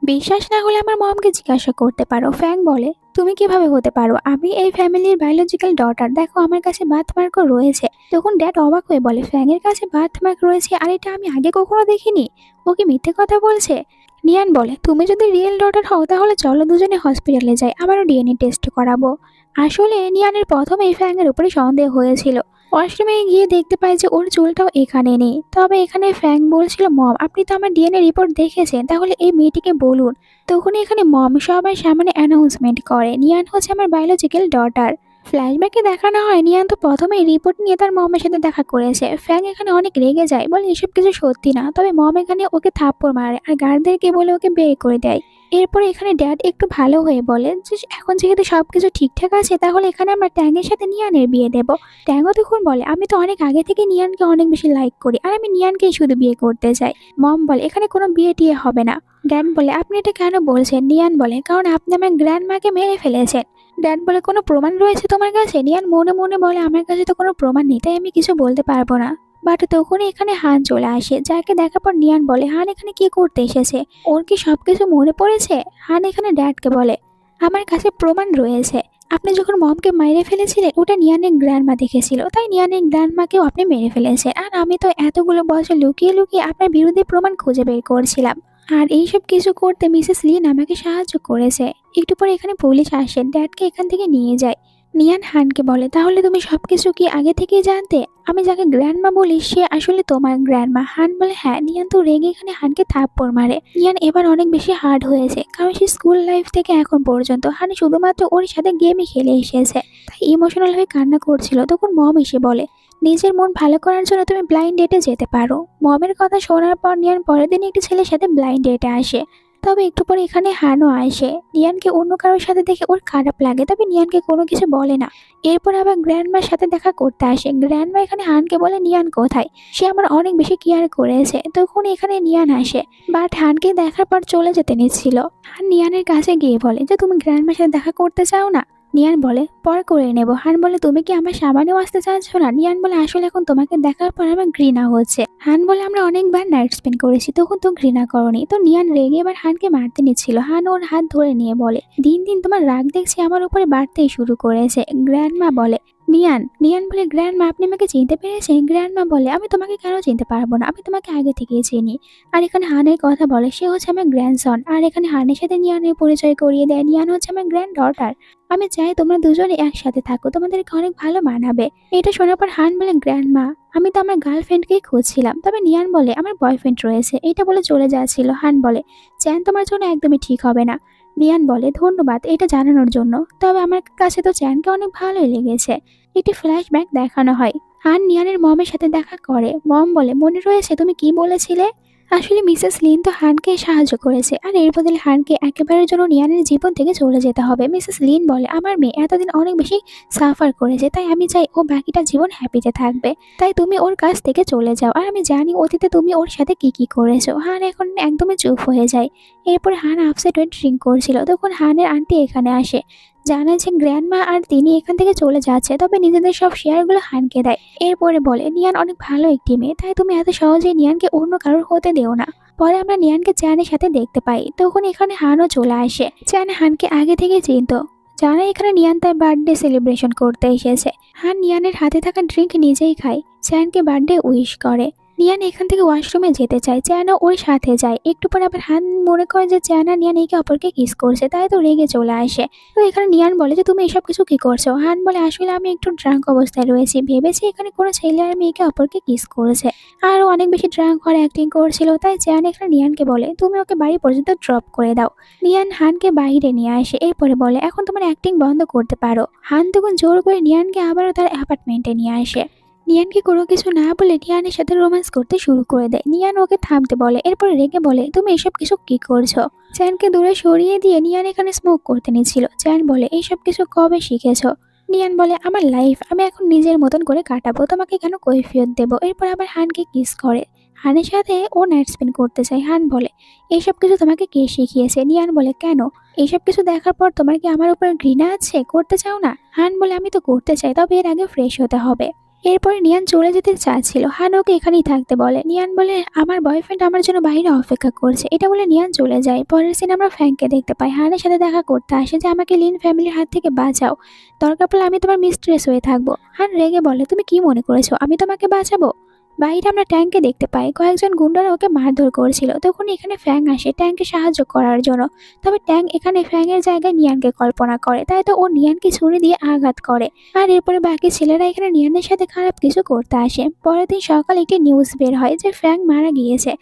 বিশ্বাস না হলে আমার মমকে জিজ্ঞাসা করতে পারো। ফ্যাং বলে, তুমি কিভাবে হতে পারো? আমি এই ফ্যামিলির বায়োলজিক্যাল ডটার, দেখো আমার কাছে বার্থমার্কও রয়েছে। তখন ড্যাড অবাক হয়ে বলে, ফ্যাংয়ের কাছে বার্থমার্ক রয়েছে আর এটা আমি আগে কখনো দেখিনি, ও কি মিথ্যে কথা বলছে? নিয়ান বলে, তুমি যদি রিয়েল ডটার হও তাহলে চলো দুজনে হসপিটালে যাই, আবারও ডিএনএ টেস্ট করাবো। আসলে নিয়ানের প্রথমেই ফ্যাংয়ের উপরে সন্দেহ হয়েছিল। ওয়াশরুমে গিয়ে দেখতে পাই যে ওর চুলটাও এখানে নেই। তবে এখানে ফ্যাং বলছিল, মম আপনি তো আমার ডিএনএ রিপোর্ট দেখেছেন, তাহলে এই মেয়েটিকে বলুন। তখনই এখানে মম সবার সামনে অ্যানাউন্সমেন্ট করে, নিয়ান হচ্ছে আমার বায়োলজিক্যাল ডটার। ফ্ল্যাশব্যাকে দেখানো হয় নিয়ান তো প্রথমেই রিপোর্ট নিয়ে তার মমের সাথে দেখা করেছে। ফ্যাং এখানে অনেক রেগে যায়, বলে এসব কিছু সত্যি না। তবে মম এখানে ওকে থাপ্পড় মারে আর গার্ডদেরকে বলে ওকে বের করে দেয়। এরপরে এখানে ড্যাড একটু ভালো হয়ে বলে যে এখন যেহেতু সবকিছু ঠিকঠাক আছে তাহলে এখানে আমরা ট্যাংয়ের সাথে নিয়ানের বিয়ে দেবো। ট্যাংও তখন বলে, আমি তো অনেক আগে থেকে নিয়ানকে অনেক বেশি লাইক করি আর আমি নিয়ানকেই শুধু বিয়ে করতে চাই। মম বলে, এখানে কোনো বিয়ে টিয়ে হবে না। ড্যাড বলে, আপনি এটা কেন বলছেন? নিয়ান বলে, কারণ আপনি আমার গ্র্যান্ডমাকে মেরে ফেলেছেন। ড্যাড বলে, কোনো প্রমাণ রয়েছে তোমার কাছে? নিয়ান মনে মনে বলে, আমার কাছে তো কোনো প্রমাণ নেই, তাই আমি কিছু বলতে পারবো না। বাট তখনই এখানে হান চলে আসে, যাকে দেখার পর নিয়ান বলে, হান এখানে কি করতে এসেছে? ওর কি সবকিছু মনে পড়েছে? হান এখানে ড্যাডকে বলে, আমার কাছে প্রমাণ রয়েছে। আপনি যখন মমকে মেরে ফেলেছিলেন ওটা নিয়ানের গ্র্যান্ডমা দেখেছিল, তাই নিয়ানের গ্র্যান্ডমাকেও আপনি মেরে ফেলেছেন। আর আমি তো এতগুলো বছর লুকিয়ে লুকিয়ে আপনার বিরুদ্ধে প্রমাণ খুঁজে বের করছিলাম। আর এইসব কিছু করতে মিসেস লিন আমাকে সাহায্য করেছে। একটু পরে এখানে পুলিশ আসে, ড্যাডকে এখান থেকে নিয়ে যায়। নিয়ান হানকে বলে, তাহলে তুমি সবকিছু কি আগে থেকেই জানতে? আমি যাকে গ্র্যান্ডমা বলি সে আসলে তোমার গ্র্যান্ডমা। হান বলে, হ্যাঁ। নিয়ান তো রেগে এখানে হানকে থাপ্পড় মারে। নিয়ান এবার অনেক বেশি হার্ড হয়েছে, কারণ সে স্কুল লাইফ থেকে এখন পর্যন্ত হান শুধুমাত্র ওর সাথে গেমই খেলে এসেছে, তাই ইমোশনাল হয়ে কান্না করছিল। তখন মম এসে বলে, নিজের মন ভালো করার জন্য তুমি ব্লাইন্ড ডেটে যেতে পারো। মমের কথা শোনার পর নিয়ান পরের দিন একটি ছেলের সাথে ব্লাইন্ড ডেটে আসে। তবে একটু পরে এখানে হানও আসে। নিয়ানকে অন্য কারোর সাথে দেখে ওর খারাপ লাগে, তবে নিয়ানকে কোনো কিছু বলে না। এরপর আবার গ্র্যান্ডমার সাথে দেখা করতে আসে। গ্র্যান্ডমা এখানে হানকে বলে, নিয়ান কোথায়? সে আমার অনেক বেশি কেয়ার করেছে। তখন এখানে নিয়ান আসে, বাট হানকে দেখার পর চলে যেতে নিচ্ছিল। হান নিয়ানের কাছে গিয়ে বলে যে তুমি গ্র্যান্ডমার সাথে দেখা করতে চাও না? নিয়ান বলে, পর করে নেব। হান বলে, তুমি কি আমার সামনেও আসতে চাচ্ছ না? নিয়ান বলে, আসলে এখন তোমাকে দেখার পর আমার ঘৃণা হচ্ছে। হান বলে, আমরা অনেকবার নাইট স্পেন্ড করেছি, তখন তো ঘৃণা করনি। তো নিয়ান রেগে এবার হানকে মারতে নিচ্ছিল। হান ওর হাত ধরে নিয়ে বলে, দিন দিন তোমার রাগ দেখছি আমার উপরে বাড়তেই শুরু করেছে। গ্র্যান্ডমা বলে, নিয়ান বলে, গ্র্যান্ডমা আপনি আমাকে চিনতে পেরেছেন? গ্র্যান্ডমা বলে, আমি তোমাকে কেন চিনতে পারবো না, আমি তোমাকে আগে থেকেই চিনি। আর এখানে হানের কথা বলে, সে হচ্ছে আমার গ্র্যান্ডসন। আর এখানে হানের সাথে নিয়ানের পরিচয় করিয়ে দেয়, নিয়ান হচ্ছে আমার গ্র্যান্ড ডটার। আমি চাই তোমরা দুজনে একসাথে থাকো, তোমাদেরকে অনেক ভালো মানাবে। এটা শোনার পর হান বলে, গ্র্যান্ডমা আমি তো আমার গার্লফ্রেন্ডকেই খুঁজছিলাম। তবে নিয়ান বলে, আমার বয়ফ্রেন্ড রয়েছে। এটা বলে চলে যাচ্ছিল। হান বলে, চ্যান তোমার জন্য একদমই ঠিক হবে না। নিয়ান বলে, ধন্যবাদ এটা জানানোর জন্য, তবে আমার কাছে তো চ্যানকে অনেক ভালোই লেগেছে। একটি ফ্ল্যাশব্যাক দেখানো হয়। হান নিয়ানের মমের সাথে দেখা করে। মম বলে, মনে রয়েছে তুমি কি বলেছিলে? আসলে মিসেস লিন তো হানকে সাহায্য করেছে, আর এর বদলে হানকে একেবারের জন্য নিয়ানের জীবন থেকে চলে যেতে হবে। মিসেস লিন বলে, আমার মেয়ে এতদিন অনেক বেশি সাফার করেছে, তাই আমি চাই ও বাকিটা জীবন হ্যাপিতে থাকবে। তাই তুমি ওর কাছ থেকে চলে যাও। আর আমি জানি অতীতে তুমি ওর সাথে কি কি করেছো। হান এখন একদমই চুপ হয়ে যায়। এরপরে হান আপসেট হয়ে ড্রিঙ্ক করছিল, তখন হানের আন্টি এখানে আসে, জানায় যে গ্র্যান্ডমা আর তিনি এখান থেকে চলে যাচ্ছে, তবে নিজেদের সব শেয়ারগুলো হানকে দেয়। এরপরে বলে, নিয়ান অনেক ভালো একটি মেয়ে, তাই তুমি এত সহজেই নিয়ানকে অন্য কারোর হতে দেও না। পরে আমরা নিয়ানকে চ্যানের সাথে দেখতে পাই, তখন এখানে হানও চলে আসে। চ্যান হানকে আগে থেকে চিনতো, জানা এখানে নিয়ান তার বার্থডে সেলিব্রেশন করতে এসেছে। হান নিয়ানের হাতে থাকা ড্রিঙ্ক নিজেই খায়, চ্যানকে বার্থডে উইশ করে। নিয়ান এখান থেকে ওয়াশরুমে যেতে চায়, চ্যানও ওর সাথে যায়। একটু পরে আবার হান মনে করে যে চ্যান আর নিয়ান একে অপরকে কিস করছে, তাই তো রেগে চলে আসে। তো এখানে নিয়ান বলে যে তুমি এসব কিছু কি করছো? হান বলে, আসলে আমি একটু ড্রাঙ্ক অবস্থায় রয়েছি, ভেবেছি এখানে কোনো ছেলে আর মেয়েকে অপরকে কিস করেছে, আর ও অনেক বেশি ড্রাঙ্ক হওয়ার অ্যাক্টিং করছিল। তাই চ্যান এখানে নিয়ানকে বলে, তুমি ওকে বাড়ি পর্যন্ত ড্রপ করে দাও। নিয়ান হানকে বাইরে নিয়ে আসে, এরপরে বলে, এখন তোমার অ্যাক্টিং বন্ধ করতে পারো। হান তখন জোর করে নিয়ানকে আবারও তার অ্যাপার্টমেন্টে নিয়ে আসে। নিয়ানকে কোনো কিছু না বলে নিয়ানের সাথে রোম্যান্স করতে শুরু করে দেয়। নিয়ান ওকে থামতে বলে, এরপর রেগে বলে, তুমি এসব কিছু কি করছো? চ্যানকে দূরে সরিয়ে দিয়ে নিয়ান এখানে স্মোক করতে নিচ্ছিল। চ্যান বলে, এইসব কিছু কবে শিখেছো? নিয়ান বলে, আমার লাইফ আমি এখন নিজের মতন করে কাটাবো, তোমাকে কেন কৈফিয়ত দেবো। এরপর আবার হানকে কিস করে। হানের সাথে ও নাইট স্পেন্ড করতে চায়। হান বলে, এইসব কিছু তোমাকে কে শিখিয়েছে? নিয়ান বলে, কেন? এইসব কিছু দেখার পর তোমার কি আমার উপর ঘৃণা আছে? করতে চাও না? হান বলে, আমি তো করতে চাই, তবে এর আগে ফ্রেশ হতে হবে। এরপরে নিয়ান চলে যেতে চাচ্ছিল, হান ওকে এখানেই থাকতে বলে। নিয়ান বলে, আমার বয়ফ্রেন্ড আমার জন্য বাইরে অপেক্ষা করছে। এটা বলে নিয়ান চলে যায়। পরের সিন আমরা ফ্র্যাঙ্ককে দেখতে পাই, হানের সাথে দেখা করতে আসে যে আমাকে লিন ফ্যামিলির হাত থেকে বাঁচাও, দরকার পড়লে আমি তোমার মিস্ট্রেস হয়ে থাকবো। হান রেগে বলে, তুমি কি মনে করেছো আমি তোমাকে বাঁচাবো? বাইরে আমরা ট্যাঙ্কে দেখতে পাই কয়েকজন গুন্ডারা ওকে মারধর করছিল, তখন এখানে ফ্যাং আসে ট্যাঙ্কে সাহায্য করার জন্য। তবে ট্যাং এখানে ফ্যাংয়ের জায়গায় নিয়ানকে কল্পনা করে, তাই তো ও নিয়ানকে ছুরি দিয়ে আঘাত করে। আর এরপরে বাকি ছেলেরা এখানে নিয়ানের সাথে খারাপ কিছু করতে আসে। পরের দিন সকালে একটি নিউজ বের হয় যে ফ্যাং মারা গিয়েছে,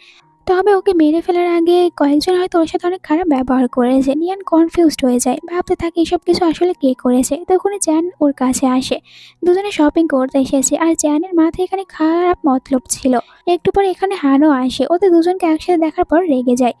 তবে ওকে মেরে ফেলার আগে কয়েকজন হয়তো ওর সাথে অনেক খারাপ ব্যবহার করেছে। নিয়ান কনফিউজড হয়ে যায়, ভাবতে থাকে এসব কিছু আসলে কে করেছে। তখনই চ্যান ওর কাছে আসে, দুজনে শপিং করতে এসেছে, আর চ্যানের মাথায় এখানে খারাপ মতলব ছিল। একটু পরে এখানে হানও আসে, ওদের দুজনকে একসাথে দেখার পর রেগে যায়।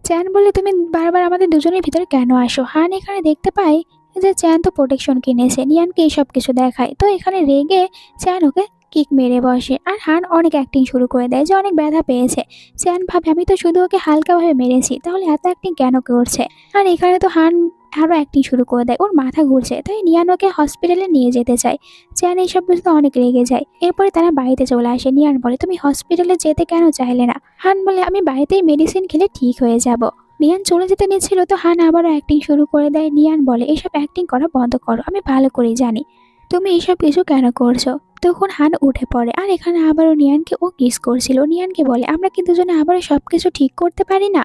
চ্যান বলে, তুমি বারবার আমাদের দুজনের ভিতরে কেন আসো? হান এখানে দেখতে পাই যে চ্যান তো প্রোটেকশন কিনেছে, নিয়ানকে এইসব কিছু দেখায়। তো এখানে রেগে চ্যান ওকে কিক মেরে বসে, আর হান অনেক অ্যাক্টিং শুরু করে দেয় যে অনেক ব্যথা পেয়েছে। চ্যান ভাবে, আমি তো শুধু ওকে হালকাভাবে মেরেছি, তাহলে এত অ্যাক্টিং কেন করছে? আর এখানে তো হান আরও অ্যাক্টিং শুরু করে দেয়, ওর মাথা ঘুরছে, তাই নিয়ান ওকে হসপিটালে নিয়ে যেতে চায়। চ্যান এইসব বুঝতে অনেক রেগে যায়। এরপরে তারা বাড়িতে চলে আসে। নিয়ান বলে, তুমি হসপিটালে যেতে কেন চাইলে না? হান বলে, আমি বাড়িতেই মেডিসিন খেলে ঠিক হয়ে যাব। নিয়ান চলে যেতে নিচ্ছিল, তো হান আবারও অ্যাক্টিং শুরু করে দেয়। নিয়ান বলে, এসব অ্যাক্টিং করা বন্ধ করো, আমি ভালো করেই জানি তুমি এইসব কিছু কেন করছো। তখন হান উঠে পড়ে, আর এখানে আবারও নিয়ানকে ও কিস করছিল। নিয়ানকে বলে, আমরা কি দুজনে আবারও সবকিছু ঠিক করতে পারি না?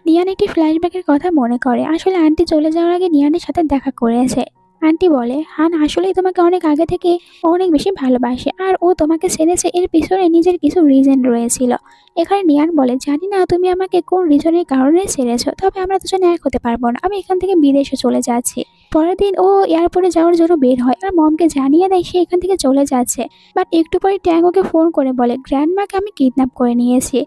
নিয়ান একটি ফ্ল্যাশব্যাকের কথা মনে করে, আসলে আন্টি চলে যাওয়ার আগে নিয়ানের সাথে দেখা করেছে। আন্টি বলে, হান আসলেই তোমাকে অনেক আগে থেকে অনেক বেশি ভালোবাসে, আর ও তোমাকে ছেড়েছে এর পিছনে নিজের কিছু রিজন রয়েছিল। এখানে নিয়ান বলে, জানি না তুমি আমাকে কোন রিজনের কারণে ছেড়েছো, তবে আমরা দুজনে এক হতে পারবো না, আমি এখান থেকে বিদেশে চলে যাচ্ছি। পরের দিন ও এয়ারপোর্টে যাওয়ার জন্য বের হয়, আর মমকে জানিয়ে দেয় সে এখান থেকে চলে যাচ্ছে। বাট একটু পরে ট্যাং ওকে ফোন করে বলে, গ্র্যান্ডমাকে আমি কিডন্যাপ করে নিয়েছি।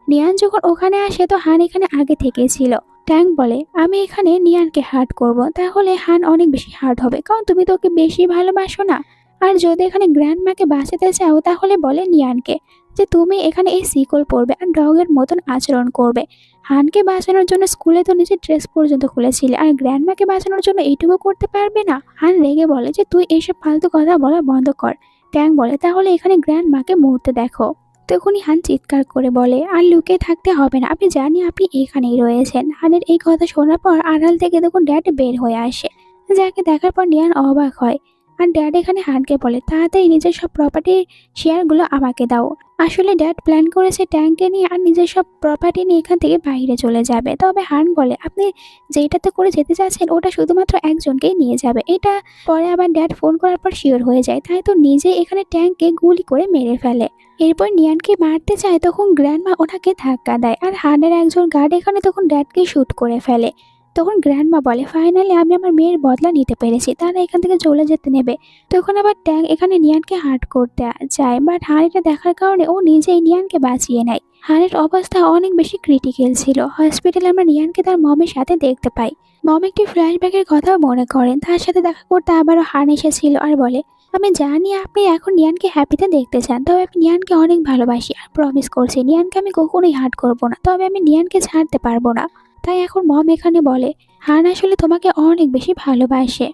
নিয়ান যখন ওখানে আসে, তো হান এখানে আগে থেকে ছিল। ট্যাং বলে, আমি এখানে নিয়ানকে হার্ট করব, তাহলে হান অনেক বেশি হার্ট হবে, কারণ তুমি তো ওকে বেশি ভালোবাসো না। আর যদি এখানে গ্র্যান্ডমাকে বাঁচাতে চাও, তাহলে বলে নিয়ানকে যে তুমি এখানে এই সিকল পরবে আর ডগের মতন আচরণ করবে। হানকে বাঁচানোর জন্য স্কুলে তো নিজের ড্রেস পর্যন্ত খুলেছিলে, আর গ্র্যান্ডমাকে বাঁচানোর জন্য এইটুকু করতে পারবে না? হান রেগে বলে যে তুই এইসব ফালতু কথা বলা বন্ধ কর। ট্যাং বলে, তাহলে এখানে গ্র্যান্ডমাকে মরতে দেখো। তখনই হান চিৎকার করে বলে, আর লুকিয়ে থাকতে হবে না, আমি জানি আপনি এখানেই রয়েছেন। হানের এই কথা শোনার পর আড়াল থেকে তখন ড্যাড বের হয়ে আসে, যাকে দেখার পর নিয়ান অবাক হয়। আর ড্যাড এখানে হানকে বলে, তাড়াতাড়ি নিজের সব প্রপার্টির শেয়ারগুলো আমাকে দাও। আসলে ড্যাড প্ল্যান করেছে ট্যাঙ্কে নিয়ে আর নিজের সব প্রপার্টি নিয়ে এখান থেকে বাইরে চলে যাবে। তবে হান বলে, আপনি যেটাতে করে যেতে চাচ্ছেন ওটা শুধুমাত্র একজনকেই নিয়ে যাবে। এটা পরে আবার ড্যাড ফোন করার পর শিওর হয়ে যায়, তাই তো নিজে এখানে ট্যাঙ্ককে গুলি করে মেরে ফেলে। এরপর নিয়ানকে মারতে চায়, তখন গ্র্যান্ডমা ওনাকে ধাক্কা দেয়, আর হানের একজন গার্ড এখানে তখন ড্যাডকে শুট করে ফেলে। তখন গ্র্যান্ডমা বলে ফাইনালি আমি আমার মেয়ের বদলা নিতে পেরেছি, তারা এখান থেকে চলে যেতে নেবে। তখন আবার ট্যাং এখানে নিয়ানকে হার্ট করতে যায়, বাট হানিটা দেখার কারণে ও নিজেই নিয়ানকে বাঁচিয়ে নেয়। হানির অবস্থা অনেক বেশি ক্রিটিক্যাল ছিল। হসপিটালে আমরা নিয়ানকে তার মমের সাথে দেখতে পাই। মম একটি ফ্ল্যাশব্যাকের কথাও মনে করেন, তার সাথে দেখা করতে আবারও হান এসেছিল আর বলে আমি জানি আপনি এখন নিয়ানকে হ্যাপিতে দেখতে চান, তবে আমি নিয়ানকে অনেক ভালোবাসি আর প্রমিস করছি নিয়ানকে আমি কখনোই হার্ট করবো না, তবে আমি নিয়ানকে ছাড়তে পারবো না। তাই এখন মম এখানে বলে হান আসলে তোমাকে অনেক বেশি ভালোবাসে।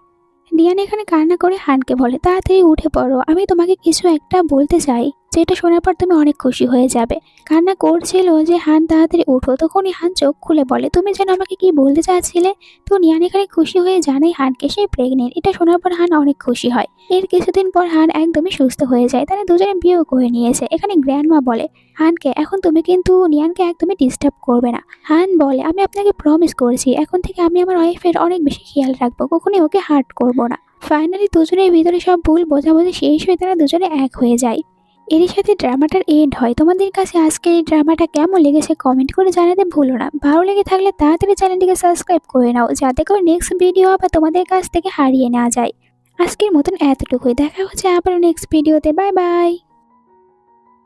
নিয়ান এখানে কান্না করে হানকে বলে তাড়াতাড়ি উঠে পড়ো, আমি তোমাকে কিছু একটা বলতে চাই, যেটা শোনার পর তুমি অনেক খুশি হয়ে যাবে। কান্না করছিল যে হান তাড়াতাড়ি উঠো, তখনই হান চোখ খুলে বলে তুমি যেন আমাকে কি বলতে চাচ্ছিলে। তো নিয়ান এখানে খুশি হয়ে জানাই হানকে সে প্রেগনেন্ট। এটা শোনার পর হান অনেক খুশি হয়। এর কিছুদিন পর হান একদমই সুস্থ হয়ে যায়, তারা দুজনে বিয়েও করে নিয়েছে। এখানে গ্র্যান্ডমা বলে হানকে এখন তুমি কিন্তু নিয়ানকে একদমই ডিস্টার্ব করবে না। হান বলে আমি আপনাকে প্রমিস করছি এখন থেকে আমি আমার ওয়াইফের অনেক বেশি খেয়াল রাখবো, কখনোই ওকে হার্ট করবো না। ফাইনালি দুজনের ভিতরে সব ভুল বোঝাবুঝি শেষ হয়ে তারা দুজনে এক হয়ে যায়। এরই সাথে ড্রামাটার এন্ড হয়। তোমাদের কাছে আজকে এই ড্রামাটা কেমন লেগেছে কমেন্ট করে জানাতে ভুলো না। ভালো লেগে থাকলে তাড়াতাড়ি চ্যানেলটিকে সাবস্ক্রাইব করে নাও, যাতে করে নেক্সট ভিডিও আবার তোমাদের কাছ থেকে হারিয়ে না যায়। আজকের মতন এতটুকুই, দেখা হচ্ছে আবার নেক্সট ভিডিওতে। Bye bye.